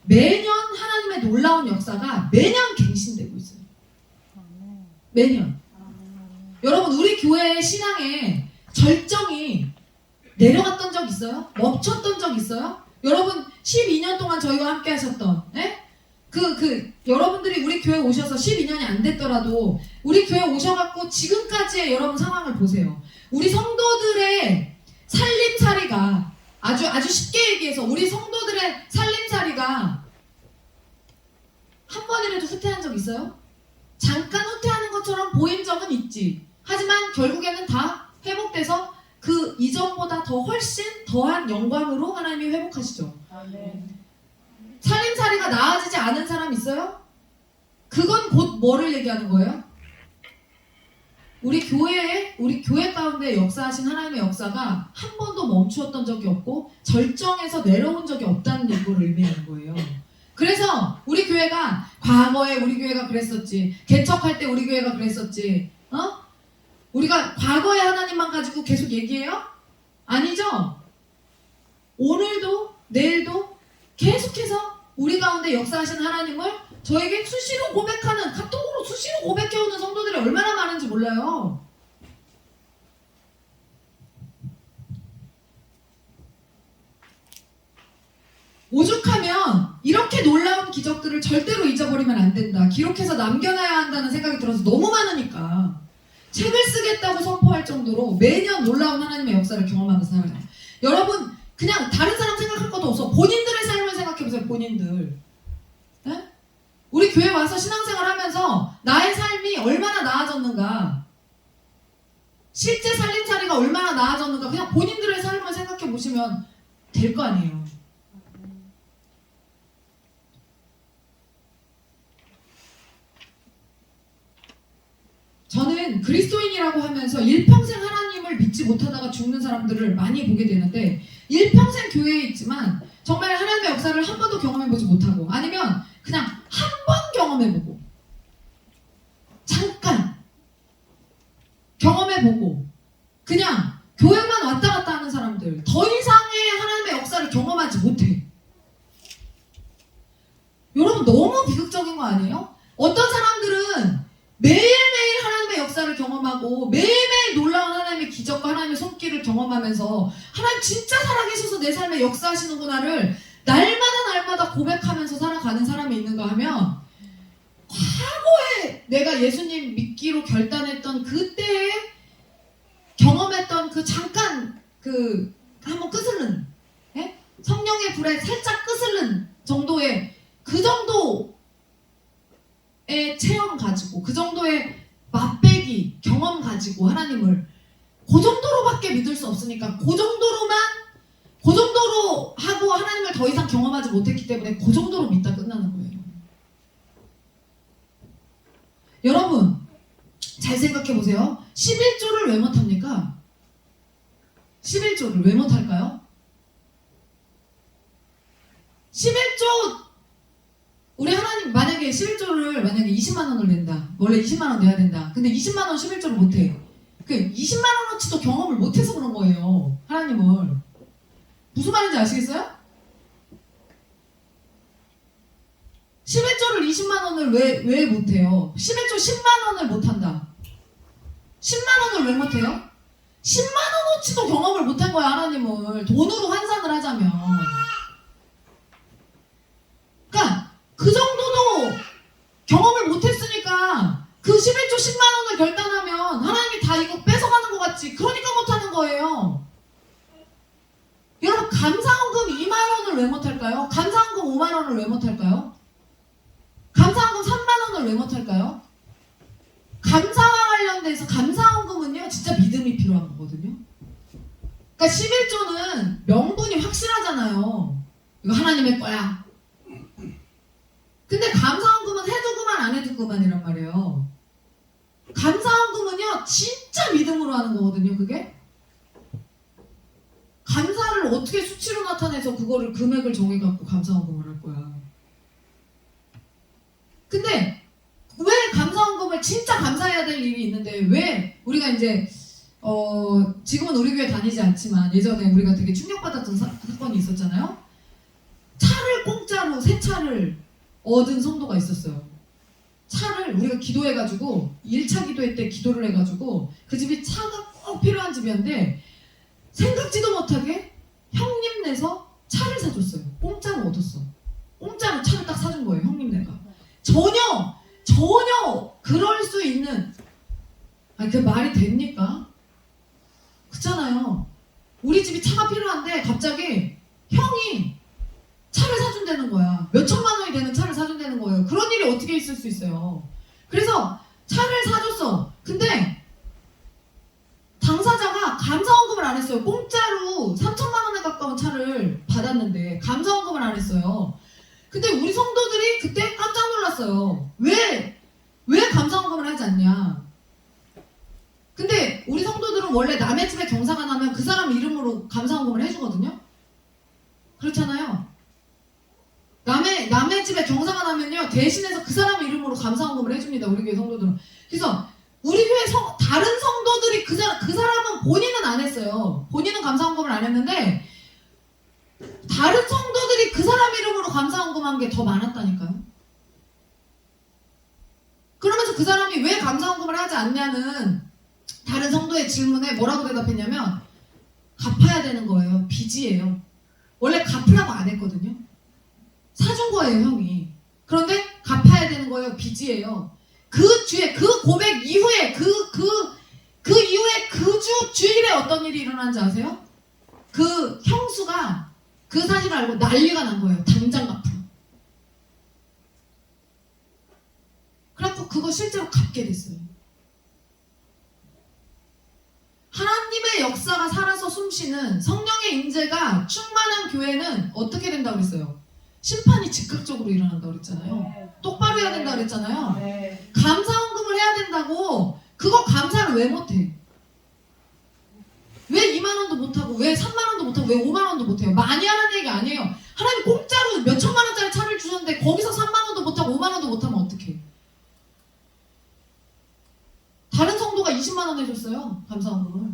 매년 하나님의 놀라운 역사가 매년 갱신되고 있어요. 매년. 여러분 우리 교회의 신앙에 절정이 내려갔던 적 있어요? 멈췄던 적 있어요? 여러분 12년 동안 저희와 함께 하셨던 여러분들이 우리 교회 오셔서 12년이 안 됐더라도 우리 교회 오셔갖고 지금까지의 여러분 상황을 보세요. 우리 성도들의 살림살이가 아주 쉽게 얘기해서 우리 성도들의 살림살이가 한 번이라도 후퇴한 적 있어요? 잠깐 후퇴하는 것처럼 보인 적은 있지. 하지만 결국에는 다 회복돼서 그 이전보다 더 훨씬 더한 영광으로 하나님이 회복하시죠. 살림살이가 나아지지 않은 사람 있어요? 그건 곧 뭐를 얘기하는 거예요? 우리 교회 가운데 역사하신 하나님의 역사가 한 번도 멈추었던 적이 없고 절정에서 내려온 적이 없다는 걸 의미하는 거예요. 그래서 우리 교회가 과거에 우리 교회가 그랬었지, 개척할 때 우리 교회가 그랬었지, 우리가 과거의 하나님만 가지고 계속 얘기해요? 아니죠? 오늘도 내일도 계속해서 우리 가운데 역사하신 하나님을 저에게 수시로 고백하는, 카톡으로 수시로 고백해오는 성도들이 얼마나 많은지 몰라요. 오죽하면 이렇게 놀라운 기적들을 절대로 잊어버리면 안 된다, 기록해서 남겨놔야 한다는 생각이 들어서 너무 많으니까 책을 쓰겠다고 선포할 정도로 매년 놀라운 하나님의 역사를 경험하면서 살아요. 여러분 그냥 다른 사람 생각할 것도 없어. 본인들의 삶을 생각해보세요. 본인들. 네? 우리 교회 와서 신앙생활 하면서 나의 삶이 얼마나 나아졌는가, 실제 살림살이가 얼마나 나아졌는가, 그냥 본인들의 삶을 생각해보시면 될 거 아니에요. 저는 그리스도인이라고 하면서 일평생 하나님을 믿지 못하다가 죽는 사람들을 많이 보게 되는데, 일평생 교회에 있지만 정말 하나님의 역사를 한 번도 경험해보지 못하고, 아니면 그냥 한 번 경험해보고 잠깐 경험해보고 그냥 교회만 왔다 갔다 하는 사람들, 더 이상의 하나님의 역사를 경험하지 못해. 여러분 너무 비극적인 거 아니에요? 어떤 사람들은 매일매일 하나님의 역사를 경험하고 매일매일 놀라운 하나님의 기적과 하나님의 손길을 경험하면서 하나님 진짜 살아계셔서 내 삶에 역사하시는구나를 날마다 고백하면서 살아가는 사람이 있는가 하면, 과거에 내가 예수님 믿기로 결단했던 그때에 경험했던 그 잠깐 한번 끄슬른, 성령의 불에 살짝 끄슬른 정도의 그 정도의 체험 가지고, 그 정도의 맛배기 경험 가지고 하나님을 그 정도로밖에 믿을 수 없으니까 그 정도로 하고 하나님을 더 이상 경험하지 못했기 때문에 그 정도로 믿다 끝나는 거예요. 여러분 잘 생각해 보세요. 11조를 왜 못합니까? 11조를 왜 못할까요? 11조, 우리 하나님 만약에 11조를 만약에 20만 원을 낸다. 원래 20만 원 내야 된다. 근데 20만 원 11조를 못해. 그 20만 원어치도 경험을 못해서 그런 거예요. 하나님을. 무슨 말인지 아시겠어요? 11조를 20만 원을 왜 못해요? 11조 10만 원을 못한다. 10만 원을 왜 못해요? 10만 원어치도 경험을 못한 거야. 하나님을 돈으로 환산을 하자면. 그러니까 그 정도도 경험을 못했으니까 그 11조 10만 원을 결단하면 하나님이 다 이거 뺏어가는 것 같지. 그러니까 못하는 거예요. 여러분 감사원금 2만 원을 왜 못할까요? 감사원금 5만 원을 왜 못할까요? 감사원금 3만 원을 왜 못할까요? 감사와 관련돼서 감사원금은요 진짜 믿음이 필요한 거거든요. 그러니까 11조는 명분이 확실하잖아요. 이거 하나님의 거야. 근데 감사원금은 해두고만 안 해두고만이란 말이에요. 감사원금은요 진짜 믿음으로 하는 거거든요. 그게 감사를 어떻게 수치로 나타내서 그거를 금액을 정해갖고 감사원금을 할 거야. 근데 왜 감사원금을 진짜 감사해야 될 일이 있는데 왜 우리가 이제 지금은 우리 교회 다니지 않지만 예전에 우리가 되게 충격받았던 사건이 있었잖아요. 참 차를 공짜로 새 차를 얻은 성도가 있었어요. 차를 우리가 기도해가지고 1차 기도회 때 기도를 해가지고 그 집이 차가 꼭 필요한 집이었는데 생각지도 못하게 형님 내서 차를 사줬어요. 공짜로 얻었어. 공짜로 차를 딱 사준 거예요. 형님 내가. 전혀 그럴 수 있는, 아니 그 말이 됩니까? 그렇잖아요. 우리 집이 차가 필요한데 갑자기 형이 차를 사준다는 거야. 몇 천만 원이 되는 차를 사준다는 거예요. 그런 일이 어떻게 있을 수 있어요. 그래서 차를 사줬어. 근데 당사자가 감사원금을 안 했어요. 공짜로 3천만 원에 가까운 차를 받았는데 감사원금을 안 했어요. 근데 우리 성도들이 그때 깜짝 놀랐어요. 왜 감사원금을 하지 않냐. 근데 우리 성도들은 원래 남의 집에 경사가 나면 그 사람 이름으로 감사원금을 해주거든요. 그렇잖아요. 남의 집에 경사가 나면요 대신해서 그 사람 이름으로 감사원금을 해줍니다. 우리 교회 성도들은. 그래서 우리 교회 다른 성도들이 그 사람은 본인은 안 했어요. 본인은 감사원금을 안 했는데 다른 성도들이 그 사람 이름으로 감사원금 한 게 더 많았다니까요. 그러면서 그 사람이 왜 감사원금을 하지 않냐는 다른 성도의 질문에 뭐라고 대답했냐면 갚아야 되는 거예요. 빚이에요. 원래 갚으라고 안 했거든요. 사준 거예요, 형이. 그런데 갚아야 되는 거예요. 빚이에요. 그 주에, 그 고백 이후에, 그 이후에 그 주일에 어떤 일이 일어난지 아세요? 그 형수가 그 사실을 알고 난리가 난 거예요. 당장 갚으라. 그래갖고 그거 실제로 갚게 됐어요. 하나님의 역사가 살아서 숨쉬는 성령의 임재가 충만한 교회는 어떻게 된다고 그랬어요? 심판이 즉각적으로 일어난다고 그랬잖아요. 똑바로 해야 된다고 그랬잖아요. 감사원금을 해야 된다고. 그거 감사를 왜 못해? 왜 2만 원도 못하고 왜 3만 원도 못하고 왜 5만 원도 못해요? 많이 하라는 얘기 아니에요. 하나님 공짜로 몇 천만 원짜리 차를 주셨는데 거기서 3만 원도 못하고 5만 원도 못하면 어떡해? 다른 성도가 20만 원 해줬어요. 감사원금을.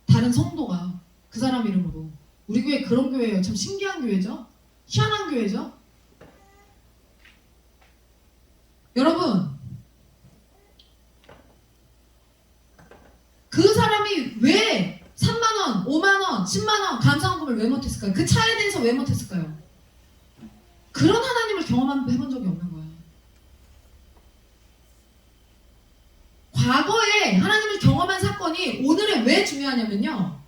다른 성도가 그 사람 이름으로. 우리 교회 그런 교회예요. 참 신기한 교회죠. 희한한 교회죠. 여러분, 그 사람이 왜 3만원, 5만원, 10만원 감사원금을 왜 못했을까요? 그 차에 대해서 왜 못했을까요? 그런 하나님을 해본 적이 없는 거예요. 과거에 하나님을 경험한 사건이 오늘에 왜 중요하냐면요,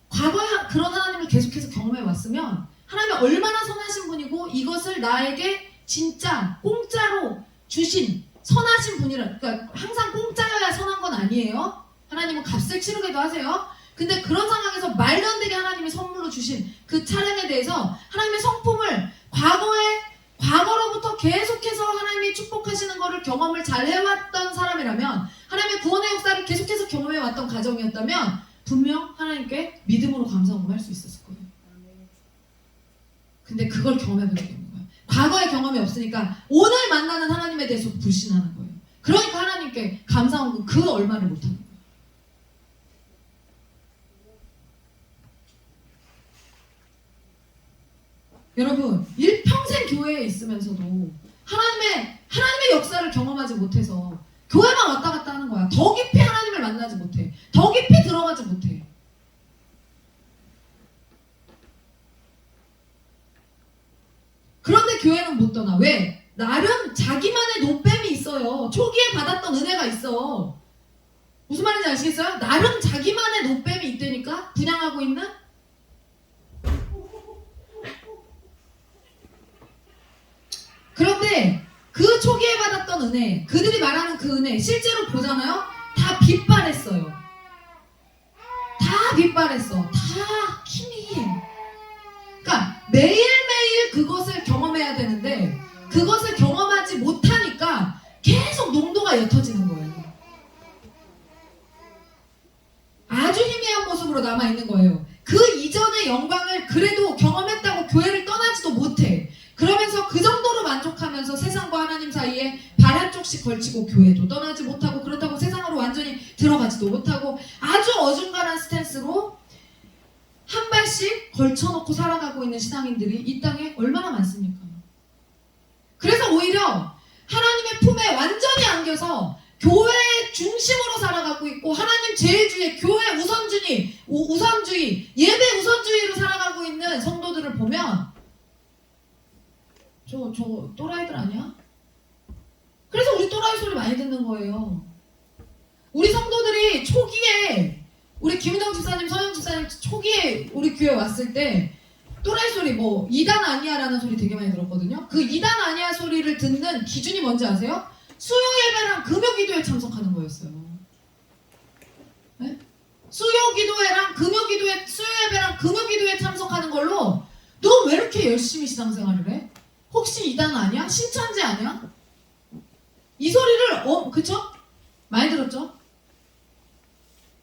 과거에 그런 하나님을 계속해서 경험해 왔으면 하나님이 얼마나 선하신 분이고 이것을 나에게 진짜 공짜로 주신 선하신 분이라. 그러니까 항상 공짜여야 선한 건 아니에요. 하나님은 값을 치르기도 하세요. 근데 그런 상황에서 말도 안 되게 하나님이 선물로 주신 그 차량에 대해서 하나님의 성품을 과거로부터 계속해서 하나님이 축복하시는 거를 경험을 잘 해왔던 사람이라면, 하나님의 구원의 역사를 계속해서 경험해왔던 가정이었다면 분명 하나님께 믿음으로 감사원금 할 수 있었을 거예요. 근데 그걸 경험해본 적이 없는 거예요. 과거의 경험이 없으니까 오늘 만나는 하나님에 대해서 불신하는 거예요. 그러니까 하나님께 감사원금 그 얼마를 못하는 거예요. 여러분, 일평생 교회에 있으면서도 하나님의 역사를 경험하지 못해서 교회만 왔다 갔다 하는 거야. 더 깊이 하나님을 만나지 못해. 더 깊이 들어가지 못해. 그런데 교회는 못 떠나. 왜? 나름 자기만의 노뱀이 있어요. 초기에 받았던 은혜가 있어. 무슨 말인지 아시겠어요? 나름 자기만의 노뱀이 있다니까? 분양하고 있는? 그런데 그 초기에 받았던 은혜, 그들이 말하는 그 은혜 실제로 보잖아요? 다 빗발했어요. 다 빗발했어. 다 힘이. 그러니까 매일매일 그것을 경험해야 되는데 그것을 경험하지 못하니까 계속 농도가 옅어지는 거예요. 아주 희미한 모습으로 남아있는 거예요. 그 이전의 영광을 그래도 경험했다고 교회를 떠나지도 못해. 그러면서 그 정도로 만족하면서 세상과 하나님 사이에 발 한쪽씩 걸치고 교회도 떠나지 못하고, 그렇다고 세상으로 완전히 들어가지도 못하고 아주 어중간한 스탠스로 한 발씩 걸쳐놓고 살아가고 있는 신앙인들이 이 땅에 얼마나 많습니까? 그래서 오히려 하나님의 품에 완전히 안겨서 교회 중심으로 살아가고 있고 하나님 제일주의, 교회 우선주의, 예배 우선주의로 살아가고 있는 성도들을 보면 저 또라이들 아니야? 그래서 우리 또라이 소리 많이 듣는 거예요. 우리 성도들이 초기에 우리 김은정 집사님, 서영 집사님 초기에 우리 교회 왔을 때 또라이 소리 뭐 이단 아니야라는 소리 되게 많이 들었거든요. 그 이단 아니야 소리를 듣는 기준이 뭔지 아세요? 수요 예배랑 금요 기도에 참석하는 거였어요. 네? 수요 예배랑 금요 기도에 참석하는 걸로 너 왜 이렇게 열심히 신앙생활을 해? 혹시 이단 아니야? 신천지 아니야? 이 소리를 그쵸? 많이 들었죠?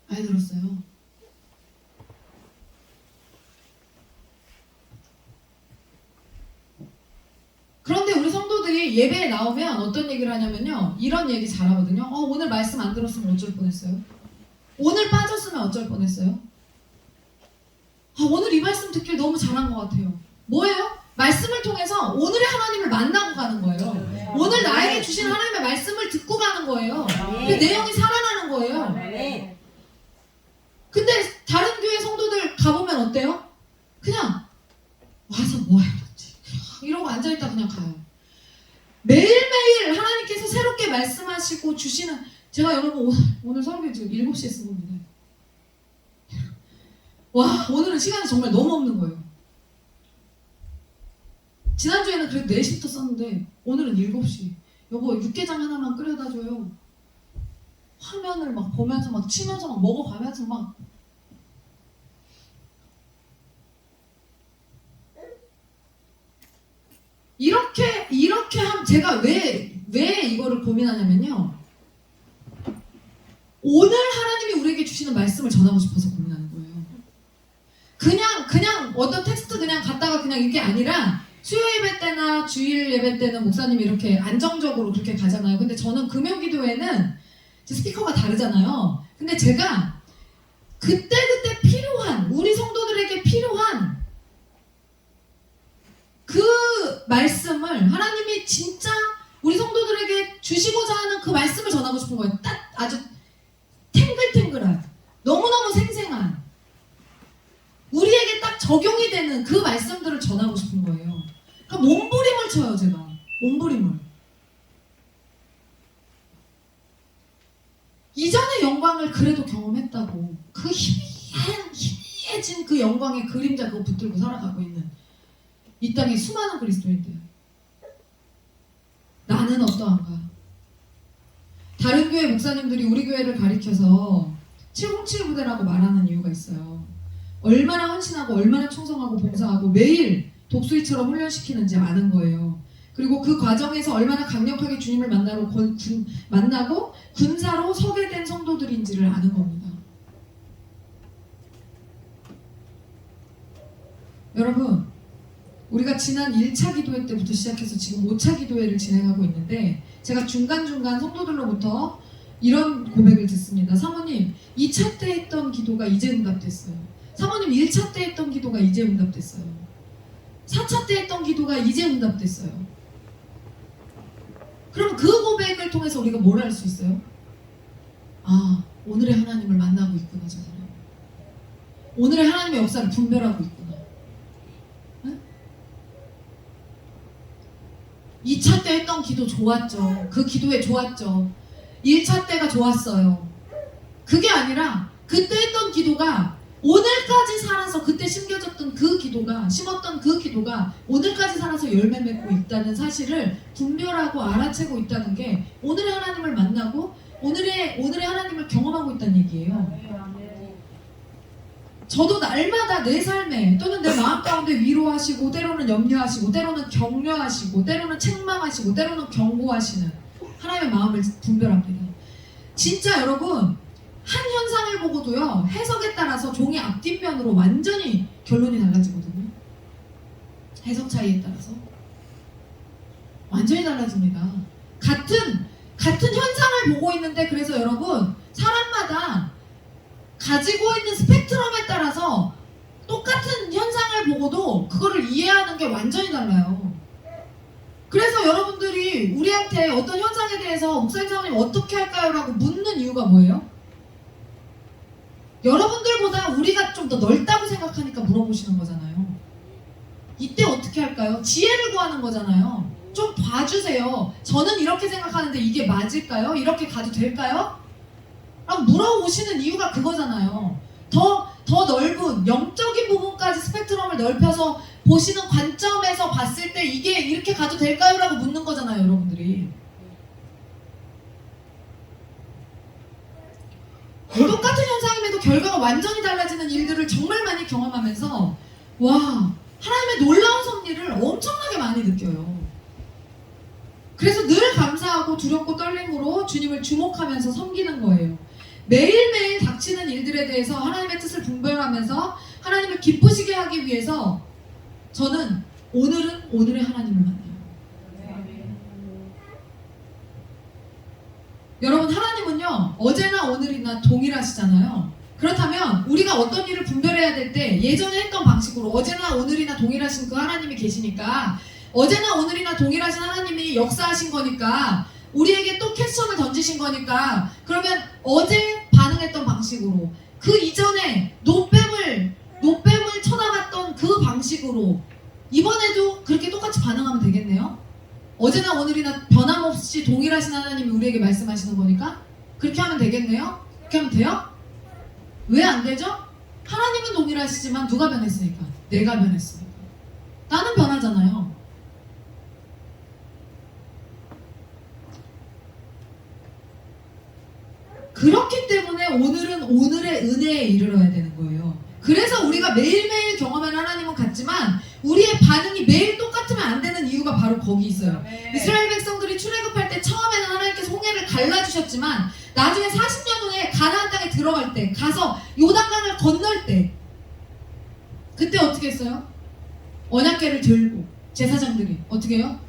많이 들었어요. 그런데 우리 성도들이 예배에 나오면 어떤 얘기를 하냐면요. 이런 얘기 잘하거든요. 오늘 말씀 안 들었으면 어쩔 뻔했어요? 오늘 빠졌으면 어쩔 뻔했어요? 오늘 이 말씀 듣길 너무 잘한 것 같아요. 뭐예요? 말씀을 통해서 오늘의 하나님을 만나고 가는 거예요. 오늘 나에게 주신 하나님의 말씀을 듣고 가는 거예요. 그 내용이 살아나는 거예요. 근데 다른 교회 성도들 가보면 어때요? 그냥 와서 뭐 해야지 이러고 앉아있다 그냥 가요. 매일매일 하나님께서 새롭게 말씀하시고 주시는, 제가 여러분 오늘 설교 지금 7시에 쓴 겁니다. 와, 오늘은 시간이 정말 너무 없는 거예요. 지난주에는 그래도 4시부터 썼는데 오늘은 7시. 여보 육개장 하나만 끓여다 줘요. 화면을 막 보면서 막 치면서 막 먹어가면서 막 이렇게 하면 제가 왜 이거를 고민하냐면요. 오늘 하나님이 우리에게 주시는 말씀을 전하고 싶어서 고민하는 거예요. 그냥 어떤 텍스트 그냥 갖다가 그냥 이게 아니라 수요 예배 때나 주일 예배 때는 목사님이 이렇게 안정적으로 그렇게 가잖아요. 근데 저는 금요 기도회는 스피커가 다르잖아요. 근데 제가 그때그때 필요한, 우리 성도들에게 필요한 그 말씀을 하나님이 진짜 우리 성도들에게 주시고자 하는 그 말씀을 전하고 싶은 거예요. 딱 아주 탱글탱글한, 너무너무 생생한, 우리에게 딱 적용이 되는 그 말씀들을 전하고 싶은 거예요. 그러니까 몸부림을 쳐요, 제가. 몸부림을. 이전의 영광을 그래도 경험했다고 그 희미해진 그 영광의 그림자 그거 붙들고 살아가고 있는 이 땅의 수많은 그리스도인들. 나는 어떠한가? 다른 교회 목사님들이 우리 교회를 가리켜서 707 부대라고 말하는 이유가 있어요. 얼마나 헌신하고 얼마나 충성하고 봉사하고 매일 독수리처럼 훈련시키는지 아는 거예요. 그리고 그 과정에서 얼마나 강력하게 주님을 만나고 군사로 서게 된 성도들인지를 아는 겁니다. 여러분, 우리가 지난 1차 기도회 때부터 시작해서 지금 5차 기도회를 진행하고 있는데 제가 중간중간 성도들로부터 이런 고백을 듣습니다. 사모님, 2차 때 했던 기도가 이제 응답됐어요. 사모님, 1차 때 했던 기도가 이제 응답됐어요. 4차 때 했던 기도가 이제 응답됐어요. 그럼 그 고백을 통해서 우리가 뭘 할 수 있어요? 오늘의 하나님을 만나고 있구나, 저 사람. 오늘의 하나님의 역사를 분별하고 있구나. 네? 2차 때 했던 기도 좋았죠. 그 기도에 좋았죠. 1차 때가 좋았어요. 그게 아니라 그때 했던 기도가 오늘까지 살아서, 그때 심겨졌던 그 기도가, 심었던 그 기도가 오늘까지 살아서 열매 맺고 있다는 사실을 분별하고 알아채고 있다는 게 오늘의 하나님을 만나고 오늘의 하나님을 경험하고 있다는 얘기예요. 저도 날마다 내 삶에 또는 내 마음 가운데 위로하시고, 때로는 염려하시고, 때로는 격려하시고, 때로는 책망하시고, 때로는 경고하시는 하나님의 마음을 분별합니다. 진짜 여러분, 한 현상을 보고도요, 해석에 따라서 종이 앞뒷면으로 완전히 결론이 달라지거든요. 해석 차이에 따라서 완전히 달라집니다. 같은 현상을 보고 있는데, 그래서 여러분, 사람마다 가지고 있는 스펙트럼에 따라서 똑같은 현상을 사건을 보고도 그거를 이해하는 게 완전히 달라요. 그래서 여러분들이 우리한테 어떤 현상에 대해서 목사님 사모님 어떻게 할까요? 라고 묻는 이유가 뭐예요? 여러분들보다 우리가 좀 더 넓다고 생각하니까 물어보시는 거잖아요. 이때 어떻게 할까요? 지혜를 구하는 거잖아요. 좀 봐주세요. 저는 이렇게 생각하는데 이게 맞을까요? 이렇게 가도 될까요? 라고 물어보시는 이유가 그거잖아요. 더 넓은 영적인 부분까지 스펙트럼을 넓혀서 보시는 관점에서 봤을 때 이게 이렇게 가도 될까요? 라고 묻는 거잖아요, 여러분들이. 똑같은 현상임에도 결과가 완전히 달라지는 일들을 정말 많이 경험하면서 와, 하나님의 놀라운 섭리를 엄청나게 많이 느껴요. 그래서 늘 감사하고 두렵고 떨림으로 주님을 주목하면서 섬기는 거예요. 매일매일 닥치는 일들에 대해서 하나님의 뜻을 분별하면서 하나님을 기쁘시게 하기 위해서 저는 오늘은 오늘의 하나님을 만나요. 여러분, 하나님은요 어제나 오늘이나 동일하시잖아요. 그렇다면 우리가 어떤 일을 분별해야 될 때 예전에 했던 방식으로 어제나 오늘이나 동일하신 그 하나님이 계시니까 어제나 오늘이나 동일하신 하나님이 역사하신 거니까 우리에게 또 퀘스천을 던지신 거니까 그러면 어제 반응했던 방식으로 그 이전에 노뱀을 쳐다봤던 그 방식으로 이번에도 그렇게 똑같이 반응하면 되겠네요. 어제나 오늘이나 변함없이 동일하신 하나님이 우리에게 말씀하시는 거니까 그렇게 하면 되겠네요. 그렇게 하면 돼요? 왜 안 되죠? 하나님은 동일하시지만 누가 변했으니까? 내가 변했으니까. 나는 변하잖아요. 그렇기 때문에 오늘은 오늘의 은혜에 이르러야 되는 거예요. 그래서 우리가 매일매일 경험하는 하나님은 같지만 우리의 반응이 매일 똑같으면 안 되는 이유가 바로 거기 있어요. 이스라엘 백성들이 출애굽할 때 처음에는 하나님께서 홍해를 갈라주셨지만 나중에 40년 후에 가나안 땅에 들어갈 때 가서 요단강을 건널 때 그때 어떻게 했어요? 언약궤를 들고 제사장들이 어떻게 해요?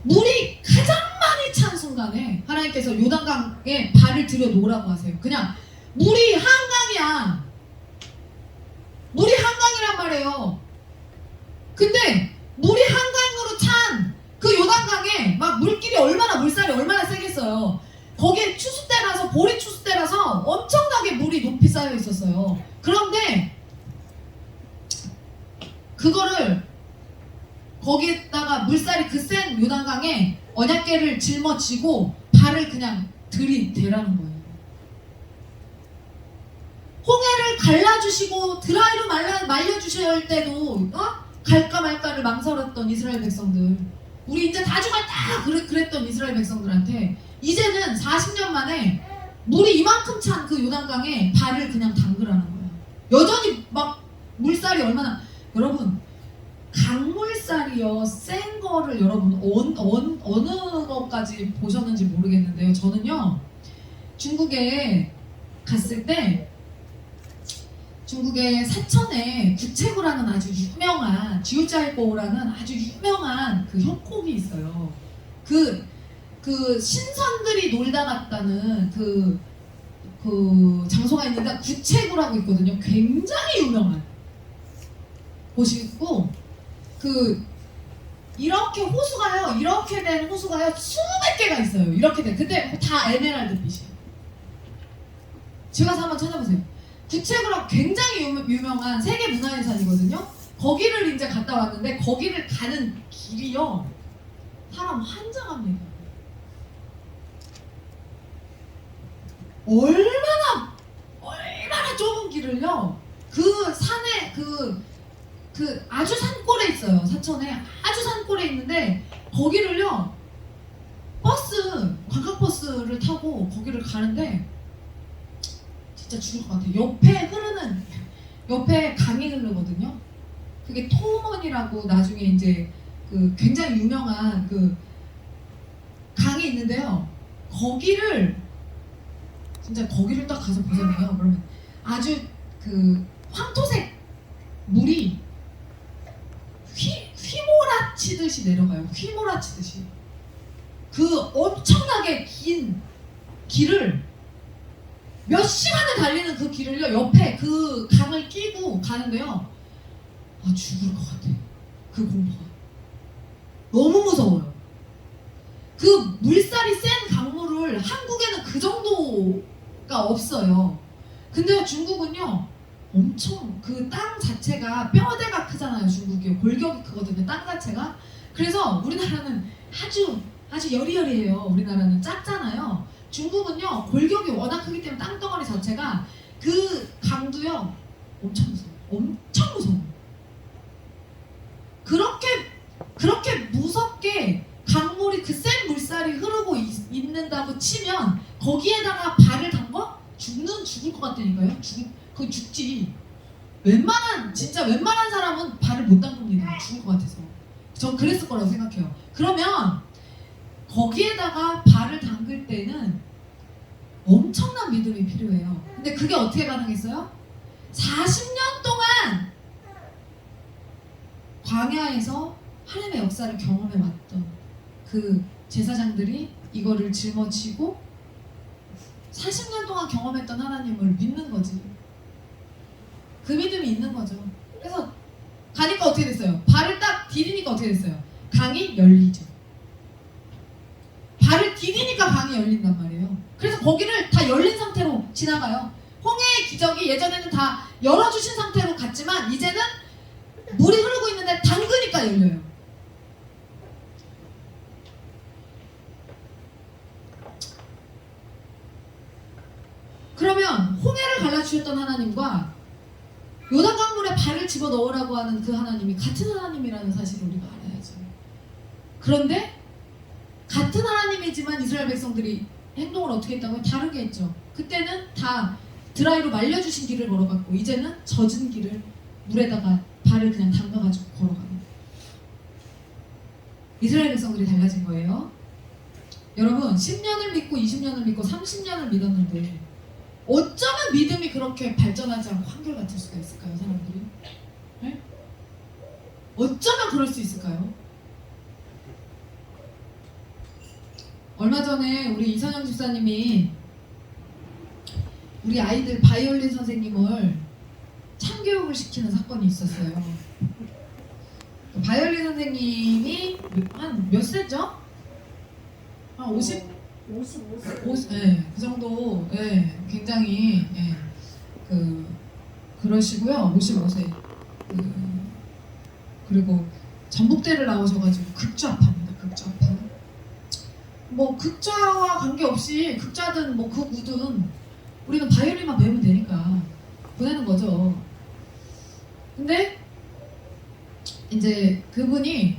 물이 가장 많이 찬 순간에 하나님께서 요단강에 발을 들여 놓으라고 하세요. 그냥 물이 한강이야. 물이 한강이란 말이에요. 근데 물이 한강으로 찬 그 요단강에 막 물길이 물살이 얼마나 세겠어요. 거기에 추수때라서 보리 추수때라서 엄청나게 물이 높이 쌓여 있었어요. 그런데 그거를 거기에다가 물살이 그 센 요단강에 언약궤를 짊어지고 발을 그냥 들이대라는 거예요. 홍해를 갈라주시고 드라이로 말려주실 때도 갈까 말까를 망설였던 이스라엘 백성들, 우리 이제 다 죽었다 그랬던 이스라엘 백성들한테 이제는 40년 만에 물이 이만큼 찬 그 요단강에 발을 그냥 담그라는 거예요. 여전히 막 물살이 얼마나, 여러분 강물살이요 센 거를 여러분 어느 것까지 보셨는지 모르겠는데요. 저는요 중국에 갔을 때 중국의 사천에 구체구라는 아주 유명한 지우짜이꼬우라는 아주 유명한 그 협곡이 있어요. 그 신선들이 놀다 갔다는 그 장소가 있는데 구체구라고 있거든요. 굉장히 유명한 곳이 있고 이렇게 호수가요. 이렇게 된 호수가요. 수백 개가 있어요. 이렇게 된. 근데 다 에메랄드빛이에요. 제가 한번 찾아보세요. 구체구라고 굉장히 유명한 세계 문화유산이거든요. 거기를 이제 갔다 왔는데 거기를 가는 길이요. 사람 환장합니다. 얼마나 좁은 길을요. 그 산에 아주 산골에 있어요. 사천에 아주 산골에 있는데 거기를요 관광버스를 타고 거기를 가는데 진짜 죽을 것 같아요. 옆에 강이 흐르거든요. 그게 토먼이라고 나중에 이제 그 굉장히 유명한 그 강이 있는데요. 거기를 딱 가서 보잖아요. 그러면 아주 그 황토색 물이 휘몰아치듯이 내려가요. 휘몰아치듯이. 그 엄청나게 긴 길을 몇 시간을 달리는 그 길을요. 옆에 그 강을 끼고 가는데요. 죽을 것 같아. 그 공포가 너무 무서워요. 그 물살이 센 강물을 한국에는 그 정도가 없어요. 근데 중국은요 엄청 그 땅 자체가 뼈대가 크잖아요. 중국이 골격이 크거든요. 땅 자체가. 그래서 우리나라는 아주 여리여리해요. 우리나라는 작잖아요. 중국은요 골격이 워낙 크기 때문에 땅덩어리 자체가 그 강도요 엄청 무서워. 엄청 무서워. 그렇게 무섭게 강물이 그 센 물살이 흐르고 있는다고 치면 거기에다가 발을 담궈 죽을 것 같다니까요. 거의 죽지. 진짜 웬만한 사람은 발을 못 담굽니다. 죽을 것 같아서. 전 그랬을 거라고 생각해요. 그러면 거기에다가 발을 담글 때는 엄청난 믿음이 필요해요. 근데 그게 어떻게 가능했어요? 40년 동안 광야에서 하나님의 역사를 경험해 왔던 그 제사장들이 이거를 짊어지고 40년 동안 경험했던 하나님을 믿는 거지. 그 믿음이 있는 거죠. 그래서 가니까 어떻게 됐어요? 발을 딱 디디니까 어떻게 됐어요? 강이 열리죠. 발을 디디니까 강이 열린단 말이에요. 그래서 거기를 다 열린 상태로 지나가요. 홍해의 기적이 예전에는 다 열어주신 상태로 갔지만 이제는 물이 흐르고 있는데 담그니까 열려요. 그러면 홍해를 갈라주셨던 하나님과 요단강물에 발을 집어넣으라고 하는 그 하나님이 같은 하나님이라는 사실을 우리가 알아야죠. 그런데 같은 하나님이지만 이스라엘 백성들이 행동을 어떻게 했다고요? 다르게 했죠. 그때는 다 드라이로 말려주신 길을 걸어갔고 이제는 젖은 길을 물에다가 발을 그냥 담가가지고 걸어가는 이스라엘 백성들이 달라진 거예요. 여러분 10년을 믿고 20년을 믿고 30년을 믿었는데 어쩌면 믿음이 그렇게 발전하지 않고 한결같을 수가 있을까요? 사람들이? 네? 어쩌면 그럴 수 있을까요? 얼마 전에 우리 이선영 집사님이 우리 아이들 바이올린 선생님을 참교육을 시키는 사건이 있었어요. 바이올린 선생님이 한 몇 세죠? 한 55세, 네, 그 정도, 네, 굉장히, 네, 그러시고요, 55세. 그리고 전북대를 나오셔가지고 극좌파입니다, 극좌파. 뭐, 극좌와 관계없이, 극좌든 뭐, 극우든, 우리는 바이올린만 배우면 되니까, 보내는 거죠. 근데, 이제 그분이,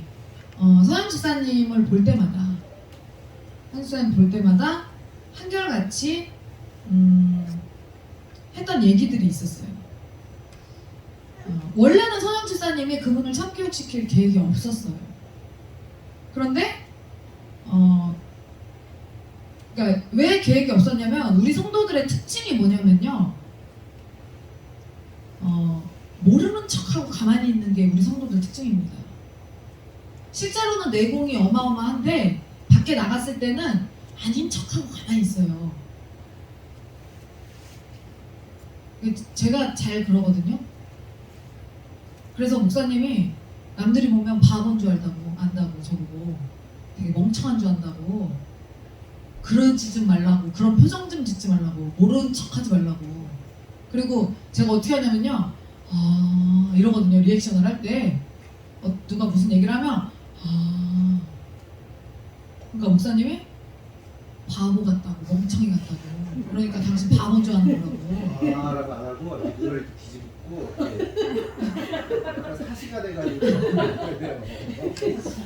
서영 집사님을 볼 때마다, 선생님 볼 때마다 한결같이 했던 얘기들이 있었어요. 원래는 서영 집사님이 그분을 참교육시킬 계획이 없었어요. 그런데 그러니까 왜 계획이 없었냐면 우리 성도들의 특징이 뭐냐면요. 모르는 척하고 가만히 있는 게 우리 성도들 특징입니다. 실제로는 내공이 어마어마한데 밖에 나갔을 때는 아닌 척하고 가만히 있어요. 제가 잘 그러거든요. 그래서 목사님이 남들이 보면 바보인 줄 안다고 저보고 되게 멍청한 줄 안다고 그러지 좀 말라고 그런 표정 좀 짓지 말라고 모르는 척하지 말라고 그리고 제가 어떻게 하냐면요 이러거든요. 리액션을 할 때 누가 무슨 얘기를 하면 그러니까 목사님이 바보 같다고 멍청이 같다고 그러니까 당신 바보인 줄 아는 거라고 라고 안 하고 눈을 뒤집고 그래서 사시가 돼가지고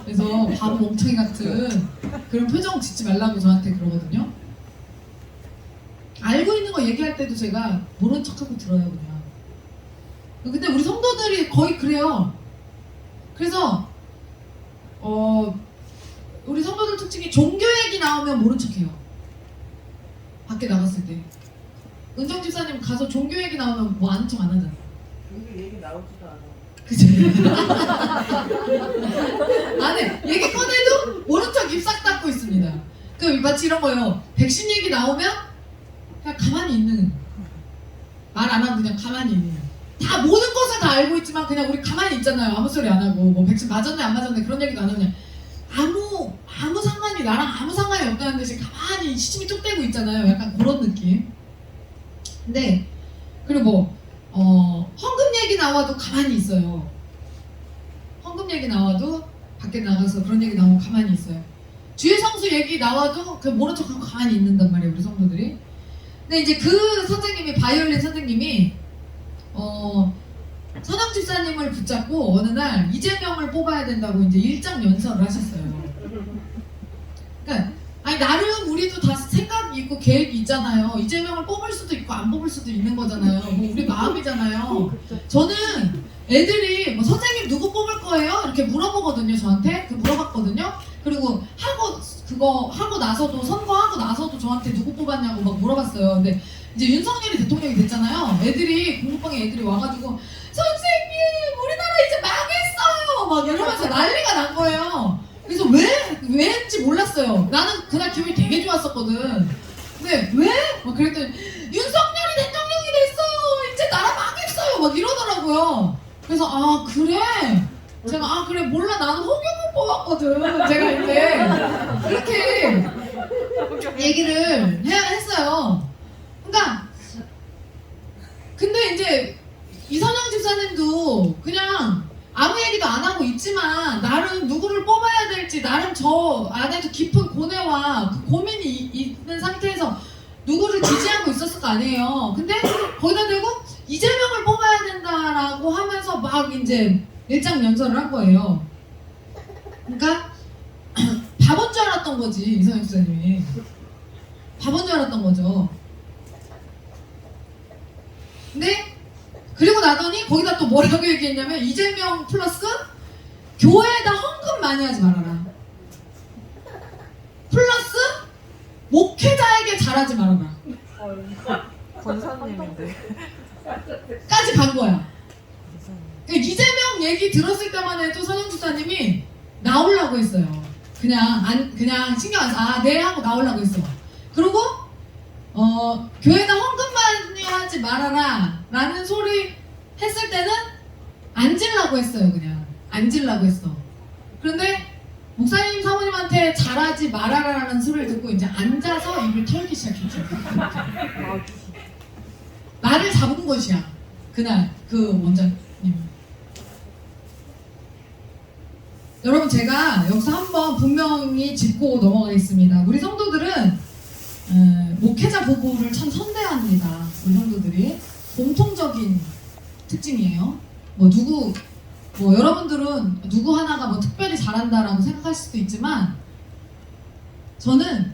그래서 바보 멍청이 같은 그런 표정 짓지 말라고 저한테 그러거든요. 알고 있는 거 얘기할 때도 제가 모른 척하고 들어요 그냥. 근데 우리 성도들이 거의 그래요. 그래서 우리 성도들 특징이 종교 얘기 나오면 모른 척해요. 밖에 나갔을 때. 은정 집사님 가서 종교 얘기 나오면 뭐 아는 척 안 하잖아요. 종교 얘기 나오지도 않아. 그치? 안 해. 얘기 꺼내도 모른 척 입 싹 닫고 있습니다. 그 마치 이런 거요. 백신 얘기 나오면 그냥 가만히 있는 말 안 하고 그냥 가만히 있는 다 모든 것을 다 알고 있지만 그냥 우리 가만히 있잖아요. 아무 소리 안 하고 뭐 백신 맞았네 안 맞았네 그런 얘기도 안 하고 그냥 아무 상관이 나랑 아무 상관이 없다는 듯이 가만히 시침이 뚝 떼고 있잖아요. 약간 그런 느낌. 근데 그리고 헌금 얘기 나와도 가만히 있어요. 헌금 얘기 나와도 밖에 나가서 그런 얘기 나오면 가만히 있어요. 주의 성수 얘기 나와도 그 모른 척하고 가만히 있는단 말이에요, 우리 성도들이. 근데 이제 그 선생님이 바이올린 선생님이 선영 집사님을 붙잡고 어느 날 이재명을 뽑아야 된다고 이제 일장 연설을 하셨어요. 그러니까 아니 나름 우리도 다 생각이 있고 계획이 있잖아요. 이재명을 뽑을 수도 있고 안 뽑을 수도 있는 거잖아요. 뭐 우리 마음이잖아요. 저는 애들이 뭐 선생님 누구 뽑을 거예요? 이렇게 물어보거든요. 저한테 물어봤거든요. 그리고 그거 하고 나서도 선거하고 나서도 저한테 누구 뽑았냐고 막 물어봤어요. 근데 이제 윤석열이 대통령이 됐잖아요. 공부방에 애들이 와가지고 선생님 우리나라 이제 망했어요 막 이러면서 난리가 난 거예요. 그래서 왜인지 몰랐어요. 나는 그날 기분이 되게 좋았었거든. 근데 왜? 막 그랬더니 윤석열이 대통령이 됐어요. 이제 나라 망했어요. 막 이러더라고요. 그래서 아 그래? 제가 아 그래 몰라 나는 홍영을 뽑았거든. 제가 이렇게 얘기를 했어요. 그러니까 근데 이제 이선영 집사님도 그냥 아무 얘기도 안 하고 있지만 나름 누구를 뽑아야 될지 나름 저 안에도 깊은 고뇌와 그 고민이 있는 상태에서 누구를 지지하고 있었을 거 아니에요. 근데 거기다 대고 이재명을 뽑아야 된다라고 하면서 막 이제 일장 연설을 한 거예요. 그러니까 바본 줄 알았던 거지 이선영 집사님이. 바본 줄 알았던 거죠. 근데 그리고 나더니 거기다 또 뭐라고 얘기했냐면 이재명 플러스 교회에다 헌금 많이 하지 말아라. 플러스 목회자에게 잘하지 말아라. 권사님인데. 까지 간 거야. 이재명 얘기 들었을 때만 해도 선영 집사님이 나오려고 했어요. 그냥 신경 안 써. 네 하고 나오려고 했어. 그리고 교회에다 헌금 많이 하지 말아라 라는 소리 했을 때는 앉으려고 했어요. 그냥 앉으려고 했어. 그런데 목사님 사모님한테 잘하지 말아라라는 소리를 듣고 이제 앉아서 입을 털기 시작했죠. 나를 잡은 것이야 그날 그 원장님. 여러분 제가 여기서 한번 분명히 짚고 넘어가겠습니다. 우리 성도들은 목회자 부부를 참 선대합니다. 우리 성도들이 공통적인 특징이에요. 여러분들은 누구 하나가 뭐 특별히 잘한다라고 생각할 수도 있지만 저는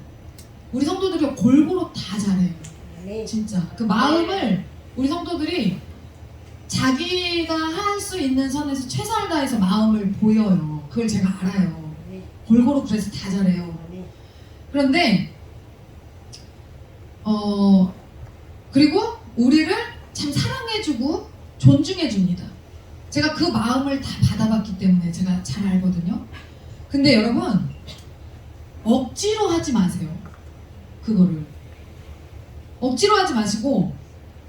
우리 성도들이 골고루 다 잘해요. 진짜 그 마음을 우리 성도들이 자기가 할 수 있는 선에서 최선을 다해서 마음을 보여요. 그걸 제가 알아요. 골고루 그래서 다 잘해요. 그런데 그리고 우리를 참 사랑해주고 존중해줍니다. 제가 그 마음을 다 받아봤기 때문에 제가 잘 알거든요. 근데 여러분 억지로 하지 마세요. 그거를 억지로 하지 마시고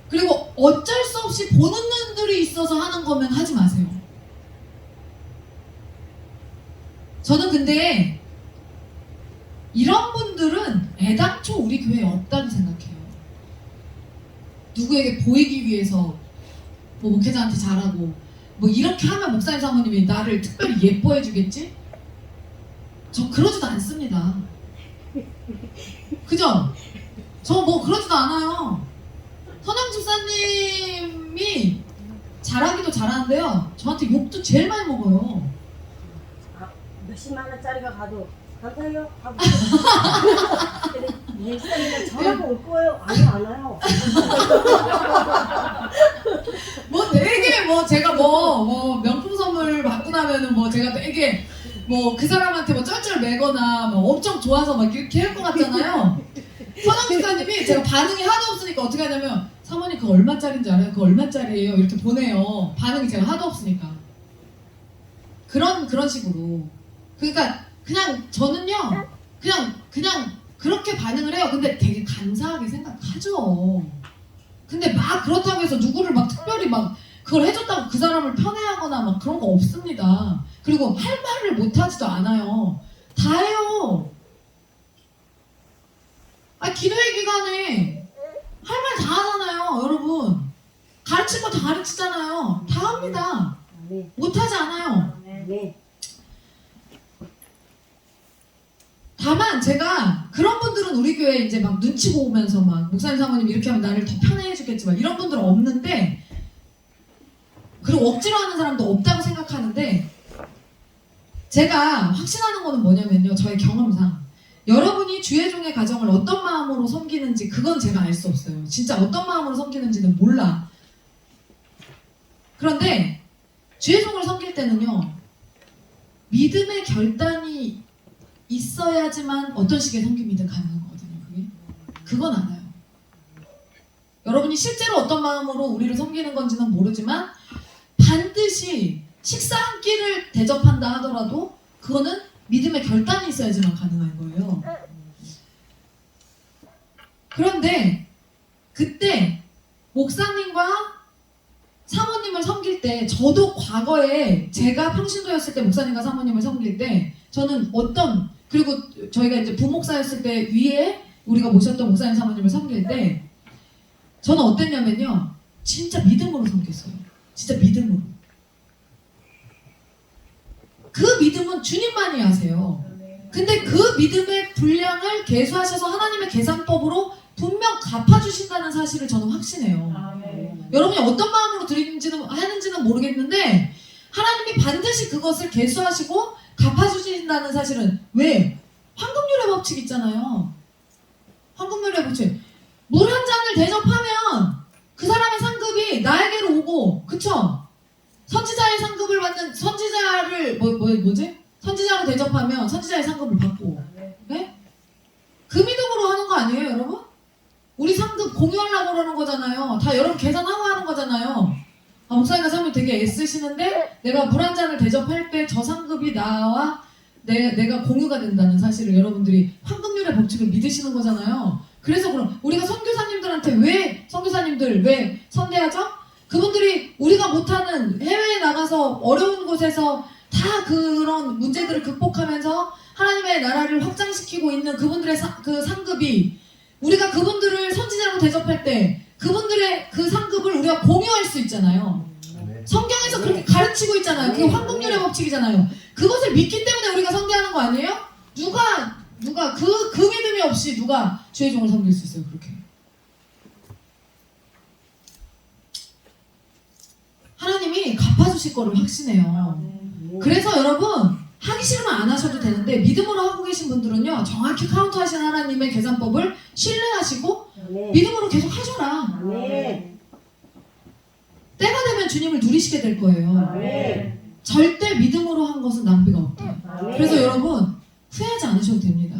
그리고 어쩔 수 없이 보는 눈들이 있어서 하는 거면 하지 마세요. 저는 근데 이런 분들은 애당초 우리 교회에 없다고 생각해요. 누구에게 보이기 위해서 뭐 목회자한테 잘하고 뭐 이렇게 하면 목사님 사모님이 나를 특별히 예뻐해 주겠지? 저 그러지도 않습니다. 그죠? 저 뭐 그러지도 않아요. 선영 집사님이 잘하기도 잘하는데요. 저한테 욕도 제일 많이 먹어요. 몇십만 원짜리가 가도 감사해요 하고 목사님은 전화가 올 거예요? 아니요 안 와요. 뭐 되게 뭐 제가 뭐 명품 선물 받고 나면은 뭐 제가 되게 뭐 그 사람한테 뭐 쩔쩔 매거나 뭐 엄청 좋아서 막 이렇게 할 것 같잖아요. 선영 집사님이 제가 반응이 하도 없으니까 어떻게 하냐면 사모님 그거 얼마짜리인지 알아요? 그거 얼마짜리예요? 이렇게 보내요. 반응이 제가 하도 없으니까. 그런 식으로. 그러니까 그냥 저는요 그냥 그렇게 반응을 해요. 근데 되게 감사하게 생각하죠. 근데 막 그렇다고 해서 누구를 막 특별히 막 그걸 해줬다고 그 사람을 편애하거나 막 그런 거 없습니다. 그리고 할 말을 못하지도 않아요. 다 해요. 기도회 기간에 할 말 다 하잖아요, 여러분. 가르칠 거 다 가르치잖아요. 다 합니다. 네. 못하지 않아요. 네. 다만 제가 그런 분들은 우리 교회에 이제 막 눈치 보면서 막 목사님 사모님 이렇게 하면 나를 더 편애해 주겠지만 이런 분들은 없는데, 그리고 억지로 하는 사람도 없다고 생각하는데, 제가 확신하는 거는 뭐냐면요, 저의 경험상 여러분이 주의 종의 가정을 어떤 마음으로 섬기는지 그건 제가 알 수 없어요. 진짜 어떤 마음으로 섬기는지는 몰라. 그런데 주의 종을 섬길 때는요, 믿음의 결단이 있어야지만 어떤 식의 섬김이든 가능한 거거든요. 그건 알아요. 여러분이 실제로 어떤 마음으로 우리를 섬기는 건지는 모르지만 반드시 식사 한 끼를 대접한다 하더라도 그거는 믿음의 결단이 있어야지만 가능한 거예요. 그런데 그때 목사님과 사모님을 섬길 때, 저도 과거에 제가 평신도였을 때 목사님과 사모님을 섬길 때 저는 그리고 저희가 이제 부목사였을 때 위에 우리가 모셨던 목사님 사모님을 섬길 때 저는 어땠냐면요, 진짜 믿음으로 섬겼어요. 진짜 믿음으로. 그 믿음은 주님만이 아세요. 근데 그 믿음의 분량을 계수하셔서 하나님의 계산법으로 분명 갚아주신다는 사실을 저는 확신해요. 여러분이 어떤 마음으로 하는지는 모르겠는데 하나님이 반드시 그것을 계수하시고 갚아주신다는 사실은, 왜? 황금률의 법칙 있잖아요. 황금률의 법칙. 물 한 잔을 대접하면 그 사람의 상급이 나에게로 오고, 그쵸? 선지자의 상급을 받는, 선지자를 선지자로 대접하면 선지자의 상급을 받고, 네? 그 믿음으로 하는 거 아니에요, 여러분? 우리 상급 공유하려고 그러는 거잖아요. 다 여러분 계산하고 하는 거잖아요. 목사님과 사모님 되게 애쓰시는데 내가 물 한 잔을 대접할 때 저 상급이 나와 내가 공유가 된다는 사실을 여러분들이 황금률의 법칙을 믿으시는 거잖아요. 그래서 그럼 우리가 선교사님들한테 왜 선대하죠? 그분들이 우리가 못하는 해외에 나가서 어려운 곳에서 다 그런 문제들을 극복하면서 하나님의 나라를 확장시키고 있는 그분들의 그 상급이, 우리가 그분들을 선지자로 대접할 때 그분들의 그 상급을 우리가 공유할 수 있잖아요. 성경에서 그렇게 가르치고 있잖아요. 그게 황금률의 법칙이잖아요. 그것을 믿기 때문에 우리가 선대하는 거 아니에요? 누가 그 믿음이 없이 누가 주의 종을 섬길 수 있어요, 그렇게? 하나님이 갚아주실 거를 확신해요. 그래서 여러분, 하기 싫으면 안 하셔도 되는데 믿음으로 하고 계신 분들은요, 정확히 카운트하신 하나님의 계산법을 신뢰하시고 믿음으로 계속 하셔라. 때가 되면 주님을 누리시게 될 거예요. 절대 믿음으로 한 것은 낭비가 없다. 그래서 여러분, 후회하지 않으셔도 됩니다.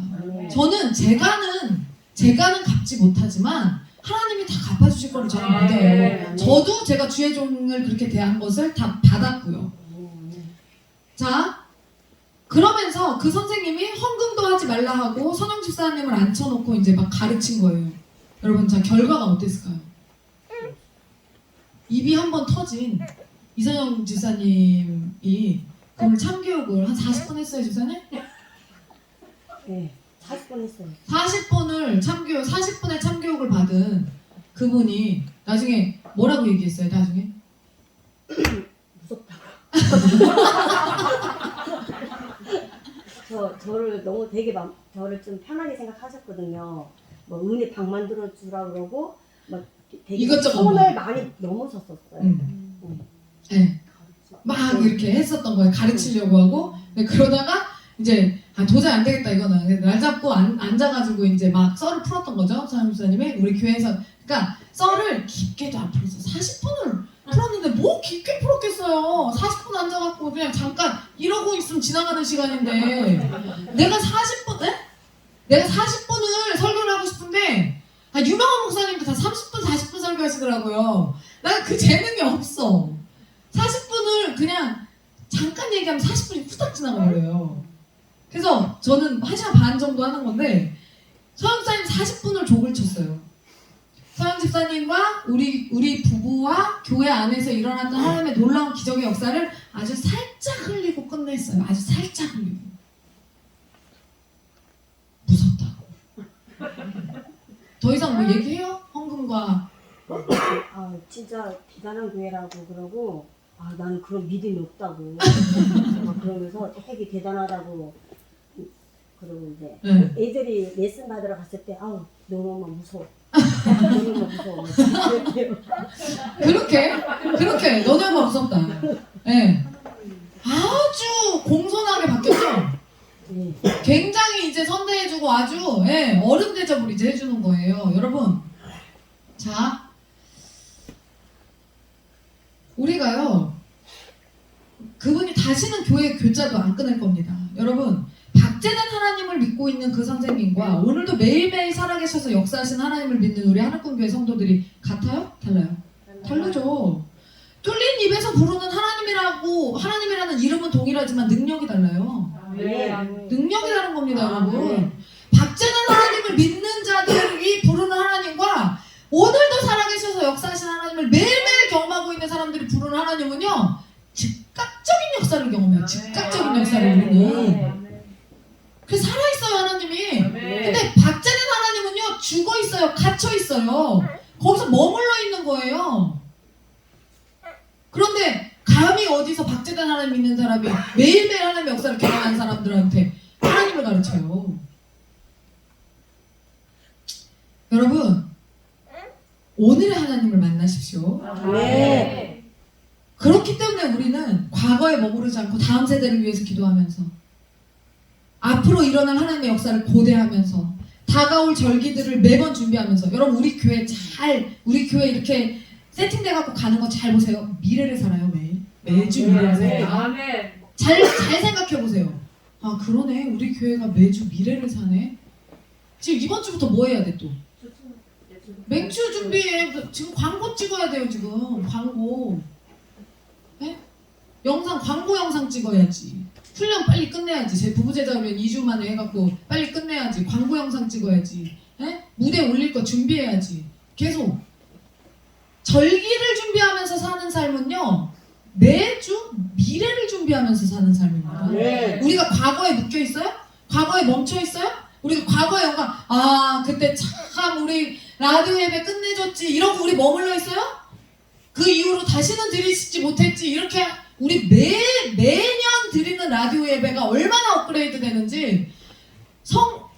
저는 제가는 갚지 못하지만 하나님이 다 갚아주실 거를 저는 믿어요. 저도 제가 주의 종을 그렇게 대한 것을 다 받았고요. 자, 그러면서 그 선생님이 헌금도 하지 말라 하고 선영 집사님을 앉혀놓고 이제 막 가르친 거예요. 여러분, 자, 결과가 어땠을까요? 입이 한번 터진 이선영 집사님이 오늘 참교육을 한 40분 했어요, 집사님? 네. 40분 했어요. 40분의 참교육을 받은 그분이 나중에 뭐라고 얘기했어요, 나중에? 무섭다고. 저를 너무 저를 좀 편하게 생각하셨거든요. 뭐 은혜 방 만들어 주라 그러고 막 되게 이것저것 손을 많이 넘으셨었어요. 네. 막 이렇게 했었던 거예요. 가르치려고 하고. 근데 그러다가 이제 도저히 안 되겠다 이거는. 날 잡고 앉아가지고 이제 막 썰을 풀었던 거죠. 선영 집사님이 우리 교회에서. 그러니까 썰을 깊게도 안 풀었어요. 40분을 풀었는데 뭐 깊게 풀었겠어요. 40분 앉아갖고 그냥 잠깐 이러고 있으면 지나가는 시간인데 내가 40분을 설교를 하고 싶은데 유명한 목사님도 다 30분, 40분 설교하시더라고요. 난 그 재능이 없어. 40분을 그냥 잠깐 얘기하면 40분이 후딱 지나가버려요. 그래서 저는 1시간 반 정도 하는 건데 서영 집사님 40분을 족을 쳤어요. 서영 집사 목사님과 우리 부부와 교회 안에서 일어났던 하나님의 놀라운 기적의 역사를 아주 살짝 흘리고 끝냈어요. 아주 살짝 흘리고. 무섭다. 더 이상 뭐 얘기해요? 헌금과 아 진짜 대단한 교회라고 그러고 아 나는 그런 믿음이 없다고 막 그러면서 되게 대단하다고 그러고 이제 네. 애들이 레슨 받으러 갔을 때 아우 너무 무서워 너무 무서워 그렇게 너네가 무섭다. 예. 아주 공손하게 바뀌었죠. 네. 굉장히 이제 선대해주고 아주 예, 어른 대접을 이제 해주는 거예요. 여러분, 자 우리가요 그분이 다시는 교회 교자도 안 끊을 겁니다. 여러분, 박제된 하나님을 믿고 있는 그 선생님과 오늘도 매일매일 살아계셔서 역사하신 하나님을 믿는 우리 하나님교회 성도들이 같아요? 달라요? 다르죠. 뚫린 입에서 부르는 하나님이라는 이름은 동일하지만 능력이 달라요. 능력이 다른 겁니다, 여러분. 박제된 하나님을 믿는 자들이 부르는 하나님과 오늘도 살아계셔서 역사하신 하나님을 매일매일 경험하고 있는 사람들이 부르는 하나님은요 즉각적인 역사를 경험해요. 즉각적인 역사를 우리는. 그래서 살아있어요, 하나님이. 근데 박제된 하나님은요 죽어있어요. 갇혀있어요. 거기서 머물러 있는 거예요. 그런데 감히 어디서 박제된 하나님 믿는 사람이 매일매일 하나님의 역사를 경험하는 사람들한테 하나님을 가르쳐요. 여러분, 오늘의 하나님을 만나십시오. 네. 그렇기 때문에 우리는 과거에 머무르지 않고 다음 세대를 위해서 기도하면서 앞으로 일어날 하나님의 역사를 고대하면서 다가올 절기들을 매번 준비하면서 여러분 우리 교회 이렇게 세팅돼갖고 가는 거 잘 보세요. 미래를 살아요. 매주 미래를 살아요. 잘 생각해보세요. 아 그러네, 우리 교회가 매주 미래를 사네. 지금 이번 주부터 뭐 해야 돼 또? 맥주 준비해. 지금 광고 찍어야 돼요. 지금 광고. 네? 광고 영상 찍어야지. 훈련 빨리 끝내야지. 제 부부제자훈련 2주 만에 해갖고 빨리 끝내야지. 광고 영상 찍어야지. 네? 무대 올릴 거 준비해야지. 계속 절기를 준비하면서 사는 삶은요 매주 미래를 준비하면서 사는 삶입니다. 네. 우리가 과거에 묶여 있어요? 과거에 멈춰 있어요? 우리가 과거의 영광, 그때 참 우리 라디오 예배 끝내줬지 이러고 우리 머물러 있어요? 그 이후로 다시는 드리지 못했지 이렇게 우리 매년 드리는 라디오 예배가 얼마나 업그레이드 되는지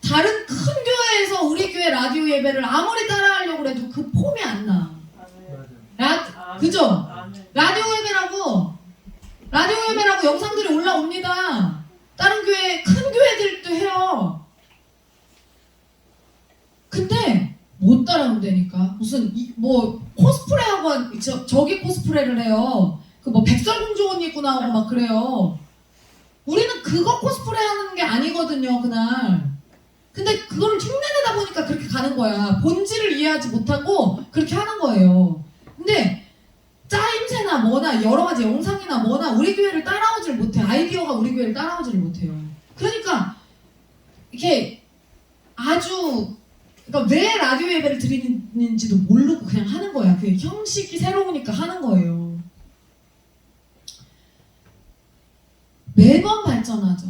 다른 큰 교회에서 우리 교회 라디오 예배를 아무리 따라하려고 해도 그 폼이 안 나. 그죠? 라디오 예배라고 영상들이 올라옵니다. 다른 교회, 큰 교회들도 해요. 근데 못 따라온다니까. 무슨 코스프레 하고 저기 코스프레를 해요. 그 백설공주 옷 입고 나오고 막 그래요. 우리는 그거 코스프레 하는 게 아니거든요, 그날. 근데 그거를 흉내내다 보니까 그렇게 가는 거야. 본질을 이해하지 못하고 그렇게 하는 거예요. 근데 짜임새나 뭐나 여러 가지 영상이나 뭐나 우리 교회를 따라오질 못해. 아이디어가 우리 교회를 따라오지를 못해요. 그러니까 이게 그러니까 왜 라디오 예배를 드리는지도 모르고 그냥 하는 거야. 그 형식이 새로우니까 하는 거예요. 매번 발전하죠.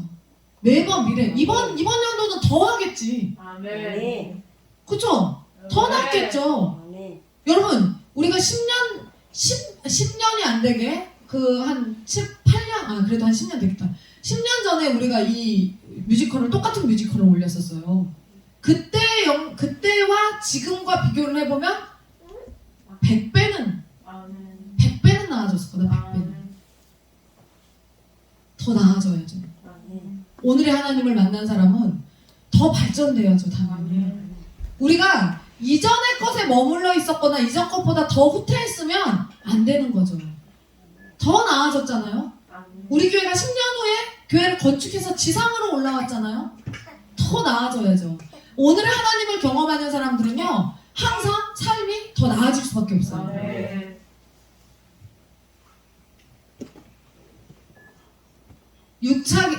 매번 미래. 이번 연도는 더 하겠지. 네. 그쵸? 더 낫겠죠. 네. 여러분, 우리가 10년이 안 되게 한 8년, 그래도 한 10년 되겠다. 10년 전에 우리가 이 똑같은 뮤지컬을 올렸었어요. 그때와 지금과 비교를 해보면 100배는 나아졌을 거다. 100배는. 더 나아져야죠. 오늘의 하나님을 만난 사람은 더 발전돼야죠, 당연히. 우리가 이전의 것에 머물러 있었거나 이전 것보다 더 후퇴했으면 안 되는 거죠. 더 나아졌잖아요. 우리 교회가 10년 후에 교회를 건축해서 지상으로 올라왔잖아요. 더 나아져야죠. 오늘의 하나님을 경험하는 사람들은요 항상 삶이 더 나아질 수밖에 없어요.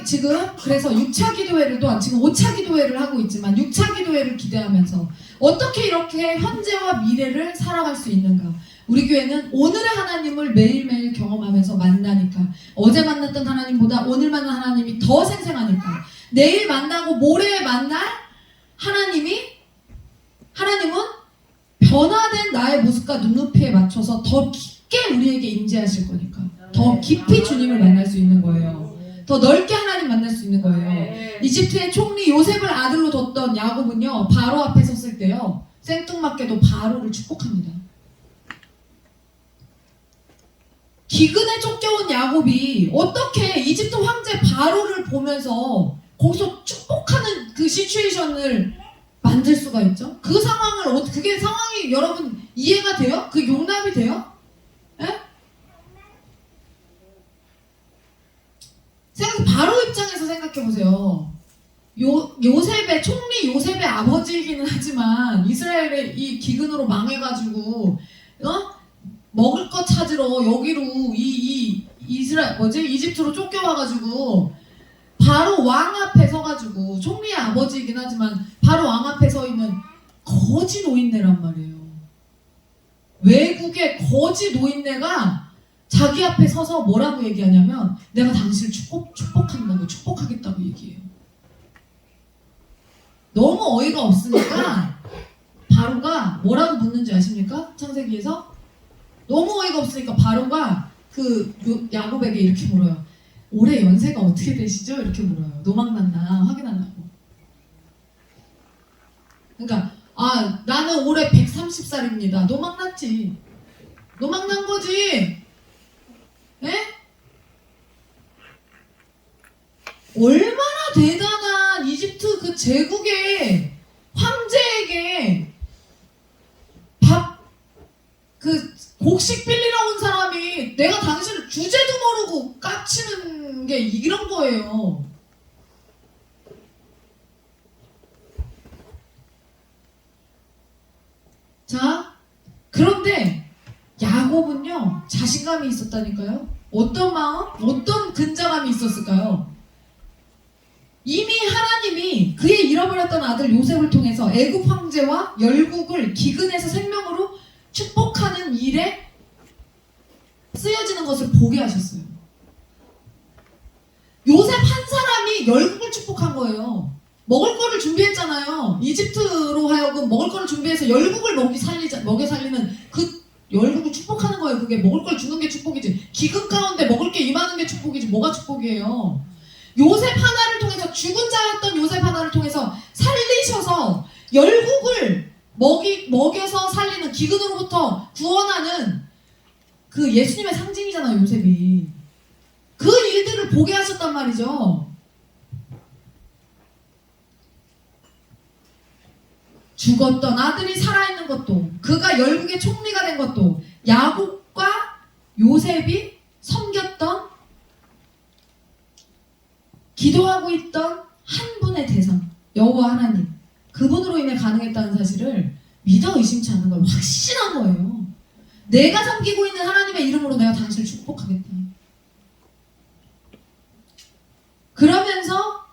지금 그래서 6차 기도회를 또한 지금 5차 기도회를 하고 있지만 6차 기도회를 기대하면서 어떻게 이렇게 현재와 미래를 살아갈 수 있는가? 우리 교회는 오늘의 하나님을 매일매일 경험하면서 만나니까 어제 만났던 하나님보다 오늘 만난 하나님이 더 생생하니까 내일 만나고 모레 만날 하나님은 변화된 나의 모습과 눈높이에 맞춰서 더 깊게 우리에게 임재하실 거니까 더 깊이 주님을 만날 수 있는 거예요. 더 넓게 하나님 만날 수 있는 거예요. 이집트의 총리 요셉을 아들로 뒀던 야곱은요, 바로 앞에 섰을 때요, 생뚱맞게도 바로를 축복합니다. 기근에 쫓겨온 야곱이 어떻게 이집트 황제 바로를 보면서 거기서 축복하는 그 시츄에이션을 만들 수가 있죠? 그 상황을 그게 상황이 여러분 이해가 돼요? 그 용납이 돼요? 예? 바로 입장에서 생각해 보세요. 요셉의 총리 요셉의 아버지이기는 하지만 이스라엘의 이 기근으로 망해가지고 먹을 것 찾으러 여기로 이집트로 쫓겨와가지고 바로 왕 앞에 서가지고 총리의 아버지이긴 하지만 바로 왕 앞에 서 있는 거지 노인네란 말이에요. 외국의 거지 노인네가 자기 앞에 서서 뭐라고 얘기하냐면 내가 당신을 축복한다고 축복하겠다고 얘기해요. 너무 어이가 없으니까 바로가 뭐라고 묻는지 아십니까? 창세기에서 너무 어이가 없으니까 바로가 야곱에게 이렇게 물어요. 올해 연세가 어떻게 되시죠? 이렇게 물어요. 노망났나 확인하려고. 그러니까 나는 올해 130살입니다. 노망났지. 노망난 거지. 예? 얼마나 대단한 이집트 그 제국의 황제에게 곡식 빌리러 온 사람이 내가 당신을 주제도 모르고 까치는 게 이런 거예요. 자, 그런데 야곱은요 자신감이 있었다니까요. 어떤 마음? 어떤 근자감이 있었을까요? 이미 하나님이 그의 잃어버렸던 아들 요셉을 통해서 애굽 황제와 열국을 기근에서 생명으로 축복하는 일에 쓰여지는 것을 보게 하셨어요. 요셉 한 사람이 열국을 축복한 거예요. 먹을 거를 준비했잖아요. 이집트로 하여금 먹을 거를 준비해서 열국을 먹여 살리는 그 열국을 축복하는 거예요. 그게 먹을 걸 주는 게 축복이지. 기근 가운데 먹을 게 임하는 게 축복이지. 뭐가 축복이에요? 요셉 하나를 통해서 죽은 자였던 요셉 하나를 통해서 살리셔서 열국을 먹여서 살리는 기근으로부터 구원하는 그 예수님의 상징이잖아요. 요셉이. 그 일들을 보게 하셨단 말이죠. 죽었던 아들이 살아있는 것도 그가 열국의 총리가 된 것도 야곱과 요셉이 섬겼던 기도하고 있던 한 분의 대상 여호와 하나님 그분으로 인해 가능했다는 사실을 믿어 의심치 않는 걸 확신한 거예요. 내가 섬기고 있는 하나님의 이름으로 내가 당신을 축복하겠다. 그러면서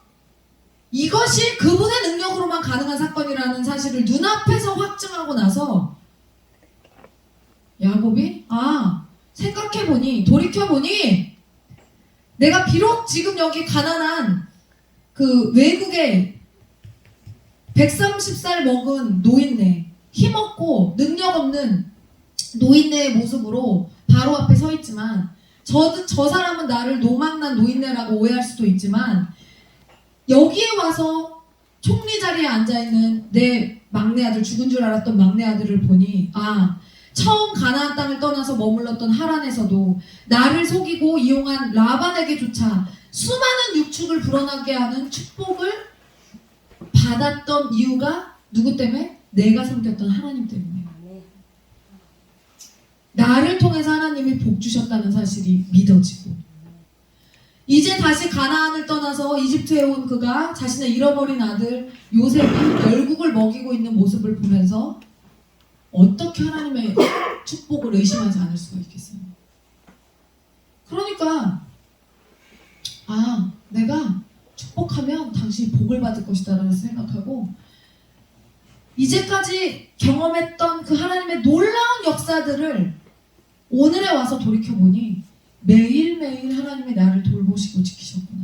이것이 그분의 능력으로만 가능한 사건이라는 사실을 눈앞에서 확증하고 나서 야곱이 생각해보니 돌이켜보니 내가 비록 지금 여기 가난한 그 외국에 130살 먹은 노인네 힘없고 능력 없는 노인네의 모습으로 바로 앞에 서 있지만 저 사람은 나를 노망난 노인네라고 오해할 수도 있지만 여기에 와서 총리 자리에 앉아있는 내 막내 아들 죽은 줄 알았던 막내 아들을 보니 처음 가나안 땅을 떠나서 머물렀던 하란에서도 나를 속이고 이용한 라반에게조차 수많은 육축을 불어나게 하는 축복을 받았던 이유가 누구 때문에? 내가 섬겼던 하나님 때문에. 나를 통해서 하나님이 복 주셨다는 사실이 믿어지고 이제 다시 가나안을 떠나서 이집트에 온 그가 자신의 잃어버린 아들 요셉이 열국을 먹이고 있는 모습을 보면서 어떻게 하나님의 축복을 의심하지 않을 수가 있겠어요. 그러니까 아, 내가 축복하면 당신이 복을 받을 것이다 라는 생각하고 이제까지 경험했던 그 하나님의 놀라운 역사들을 오늘에 와서 돌이켜보니 매일매일 하나님의 나를 돌보시고 지키셨구나.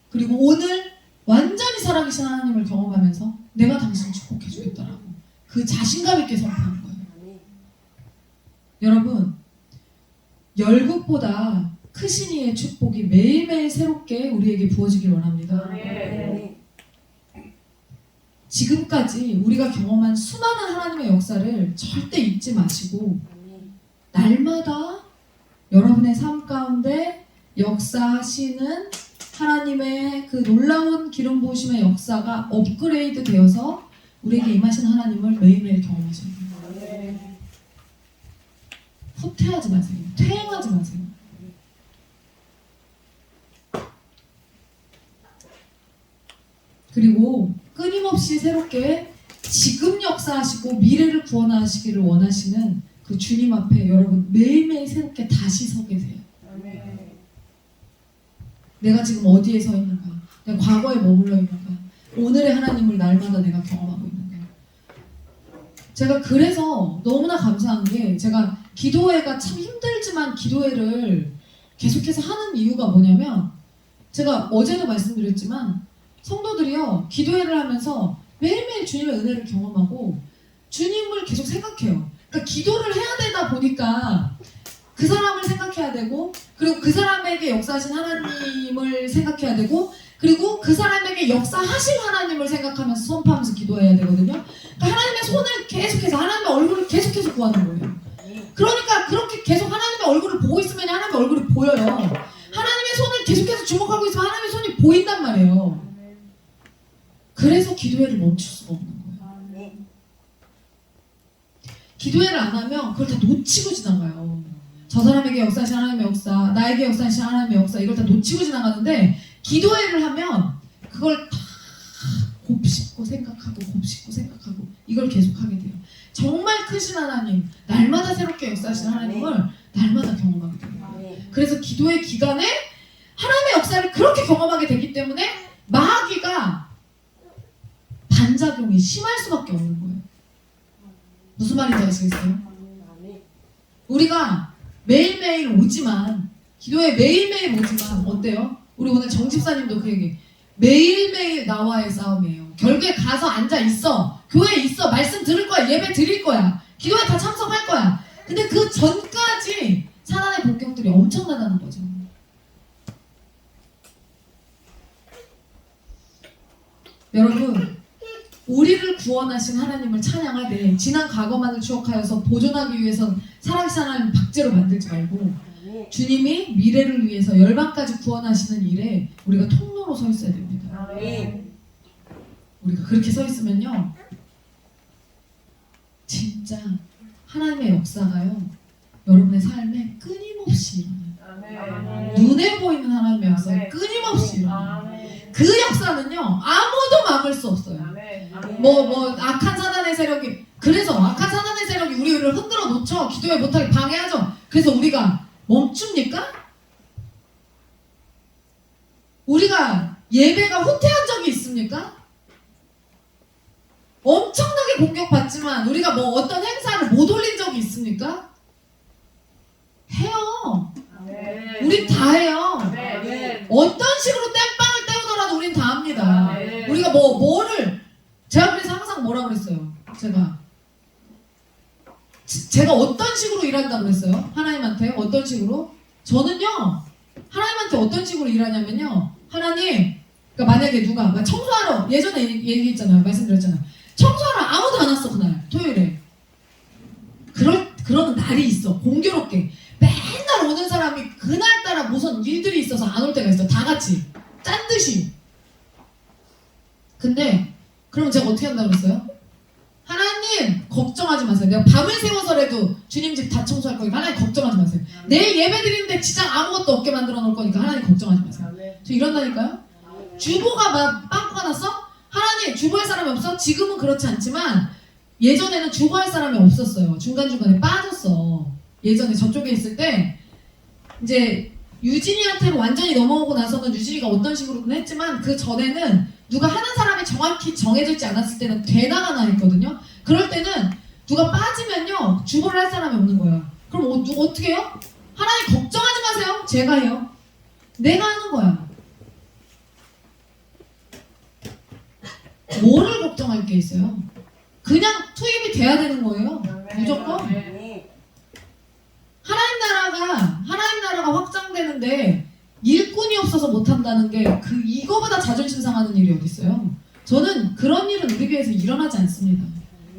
그리고 오늘 완전히 살아계신 하나님을 경험하면서 내가 당신을 축복해주겠다라고 그 자신감 있게 선포한 거예요. 여러분, 열국보다 크신 이의 축복이 매일매일 새롭게 우리에게 부어지길 원합니다. 지금까지 우리가 경험한 수많은 하나님의 역사를 절대 잊지 마시고 날마다 여러분의 삶 가운데 역사하시는 하나님의 그 놀라운 기름 부으심의 역사가 업그레이드 되어서 우리에게 임하신 하나님을 매일매일 경험하셔야 돼요. 후퇴하지 마세요. 퇴행하지 마세요. 그리고 끊임없이 새롭게 지금 역사하시고 미래를 구원하시기를 원하시는 그 주님 앞에 여러분 매일매일 새롭게 다시 서 계세요. 내가 지금 어디에 서 있는가? 내가 과거에 머물러 있는가? 오늘의 하나님을 날마다 내가 경험하고 있는가? 제가 그래서 너무나 감사한 게 제가 기도회가 참 힘들지만 기도회를 계속해서 하는 이유가 뭐냐면 제가 어제도 말씀드렸지만 성도들이요 기도회를 하면서 매일매일 주님의 은혜를 경험하고 주님을 계속 생각해요. 그러니까 기도를 해야 되다 보니까 그 사람을 생각해야 되고 그리고 그 사람에게 역사하신 하나님을 생각해야 되고 그리고 그 사람에게 역사하신 하나님을 생각하면서 선포하면서 기도해야 되거든요. 그러니까 하나님의 손을 계속해서 하나님의 얼굴을 계속해서 구하는 거예요. 그러니까 그렇게 계속 하나님의 얼굴을 보고 있으면 하나님의 얼굴이 보여요. 하나님의 손을 계속해서 주목하고 있으면 하나님의 손이 보인단 말이에요. 그래서 기도회를 멈출 수가 없는 거예요. 기도회를 안 하면 그걸 다 놓치고 지나가요. 저 사람에게 역사하신 하나님의 역사, 나에게 역사하신 하나님의 역사 이걸 다 놓치고 지나가는데 기도회를 하면 그걸 다 곱씹고 생각하고 곱씹고 생각하고 이걸 계속하게 돼요. 정말 크신 하나님, 날마다 새롭게 역사하신 하나님을 날마다 경험하게 돼요. 그래서 기도회 기간에 하나님의 역사를 그렇게 경험하게 되기 때문에 마귀가 반작용이 심할 수밖에 없는 거예요. 무슨 말인지 아시겠어요? 우리가 매일매일 오지만 기도에 매일매일 오지만 어때요? 우리 오늘 정 집사님도 그 얘기 매일매일 나와의 싸움이에요. 결국에 가서 앉아 있어. 교회에 있어. 말씀 들을 거야. 예배 드릴 거야. 기도에 다 참석할 거야. 근데 그 전까지 사단의 공격들이 엄청나다는 거죠. 여러분 우리를 구원하신 하나님을 찬양하되 지난 과거만을 추억하여서 보존하기 위해선 살아계신 하나님 박제로 만들지 말고 주님이 미래를 위해서 열방까지 구원하시는 일에 우리가 통로로 서 있어야 됩니다. 우리가 그렇게 서 있으면요 진짜 하나님의 역사가요 여러분의 삶에 끊임없이 일어나요. 눈에 보이는 하나님의 역사가 끊임없이 일어나요. 그 역사는요 아무도 막을 수 없어요. 뭐 악한 사단의 세력이 그래서 악한 사단의 세력이 우리를 흔들어 놓죠. 기도에 못하게 방해하죠. 그래서 우리가 멈춥니까? 우리가 예배가 후퇴한 적이 있습니까? 엄청나게 공격받지만 우리가 뭐 어떤 행사를 못 올린 적이 있습니까? 해요. 우린 다 해요. 어떤 식으로 땜빵을 때우더라도 우린 다 합니다. 우리가 뭐를 제가 그래서 항상 뭐라 그랬어요? 제가 어떤 식으로 일한다고 그랬어요? 하나님한테 어떤 식으로? 저는요 하나님한테 어떤 식으로 일하냐면요 하나님 그러니까 만약에 누가 청소하러 예전에 얘기했잖아요. 말씀드렸잖아요. 청소하러 아무도 안 왔어 그날 토요일에 그런 날이 있어. 공교롭게 맨날 오는 사람이 그날따라 무슨 일들이 있어서 안 올 때가 있어. 다 같이 짠 듯이. 근데 그럼 제가 어떻게 한다고 그랬어요? 하나님 걱정하지 마세요. 내가 밤을 새워서라도 주님 집 다 청소할 거니까 하나님 걱정하지 마세요. 내일 예배 드리는데 지장 아무것도 없게 만들어 놓을 거니까 하나님 걱정하지 마세요. 저 이런다니까요. 주보가 막 빵꾸가 났어? 하나님 주보할 사람이 없어? 지금은 그렇지 않지만 예전에는 주보할 사람이 없었어요. 중간중간에 빠졌어. 예전에 저쪽에 있을 때 이제 유진이한테로 완전히 넘어오고 나서는 유진이가 어떤 식으로든 했지만 그 전에는 누가 하는 사람이 정확히 정해져 있지 않았을 때는 되나가 나 있거든요. 그럴 때는 누가 빠지면요 주보를 할 사람이 없는 거야. 그럼 어떻게 해요? 하나님 걱정하지 마세요. 제가 해요. 내가 하는 거야. 뭐를 걱정할 게 있어요? 그냥 투입이 돼야 되는 거예요. 무조건. 하나님 나라가 확장되는데 일꾼이 없어서 못한다는 게 이거보다 자존심 상하는 일이 어디 있어요? 저는 그런 일은 우리 교회에서 일어나지 않습니다.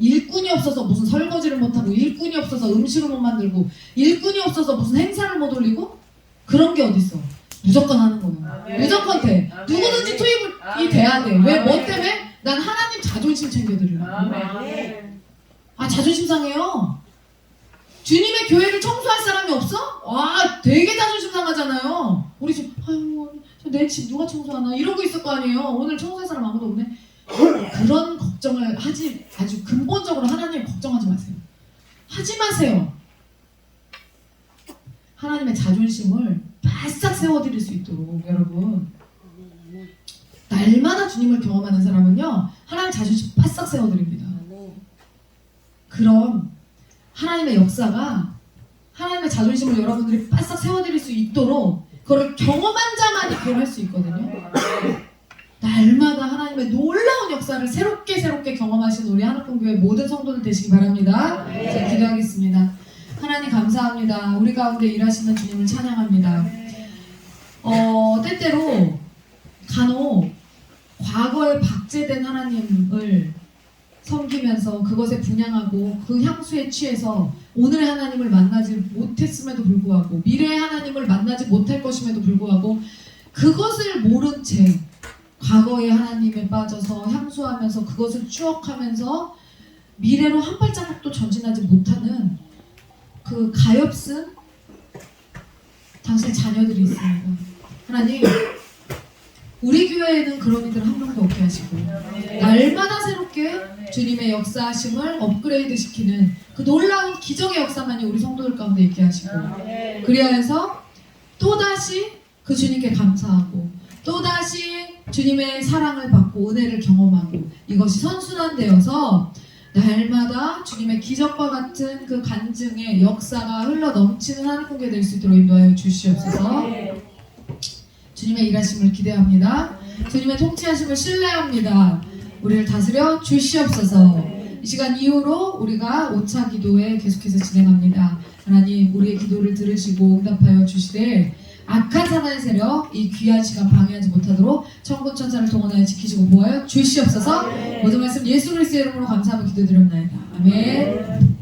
일꾼이 없어서 무슨 설거지를 못하고 일꾼이 없어서 음식을 못 만들고 일꾼이 없어서 무슨 행사를 못 올리고 그런 게 어디 있어? 무조건 하는 거예요. 무조건 돼. 누구든지 투입이 돼야 돼. 왜? 뭐 때문에? 난 하나님 자존심 챙겨드리려고. 아 자존심 상해요. 주님의 교회를 청소할 사람이 없어? 와 되게 자존심 상하잖아요. 우리 집 아유 내 집 누가 청소하나 이러고 있을 거 아니에요. 오늘 청소할 사람 아무도 없네. 그런 걱정을 아주 근본적으로 하나님 걱정하지 마세요. 하지 마세요. 하나님의 자존심을 바싹 세워드릴 수 있도록 여러분 날마다 주님을 경험하는 사람은요 하나님 자존심 바싹 세워드립니다. 그럼 하나님의 역사가 하나님의 자존심을 여러분들이 바싹 세워드릴 수 있도록 그걸 경험한 자만이 그걸 할 수 있거든요. 날마다 하나님의 놀라운 역사를 새롭게 경험하신 우리 하늘공교회 모든 성도들 되시기 바랍니다. 자, 기도하겠습니다. 하나님 감사합니다. 우리 가운데 일하시는 주님을 찬양합니다. 때때로 간혹 과거에 박제된 하나님을 섬기면서 그것에 분향하고 그 향수에 취해서 오늘의 하나님을 만나지 못했음에도 불구하고 미래의 하나님을 만나지 못할 것임에도 불구하고 그것을 모른 채 과거의 하나님에 빠져서 향수하면서 그것을 추억하면서 미래로 한 발자국도 전진하지 못하는 그 가엾은 당신의 자녀들이 있습니다. 하나님 우리 교회에는 그런 이들 한 명도 없게 하시고 날마다 새롭게 주님의 역사하심을 업그레이드 시키는 그 놀라운 기적의 역사만이 우리 성도들 가운데 있게 하시고 그리하여서 또다시 그 주님께 감사하고 또다시 주님의 사랑을 받고 은혜를 경험하고 이것이 선순환되어서 날마다 주님의 기적과 같은 그 간증의 역사가 흘러 넘치는 하늘공개 될 수 있도록 인도하여 주시옵소서. 주님의 일하심을 기대합니다. 주님의 통치하심을 신뢰합니다. 우리를 다스려 주시옵소서. 이 시간 이후로 우리가 5차 기도에 계속해서 진행합니다. 하나님 우리의 기도를 들으시고 응답하여 주시되 악한 사단의 세력 이 귀한 시간 방해하지 못하도록 천군 천사를 동원하여 지키시고 보호하여 주시옵소서. 모든 말씀 예수 그리스도의 이름으로 감사하며 기도드렸나이다. 아멘.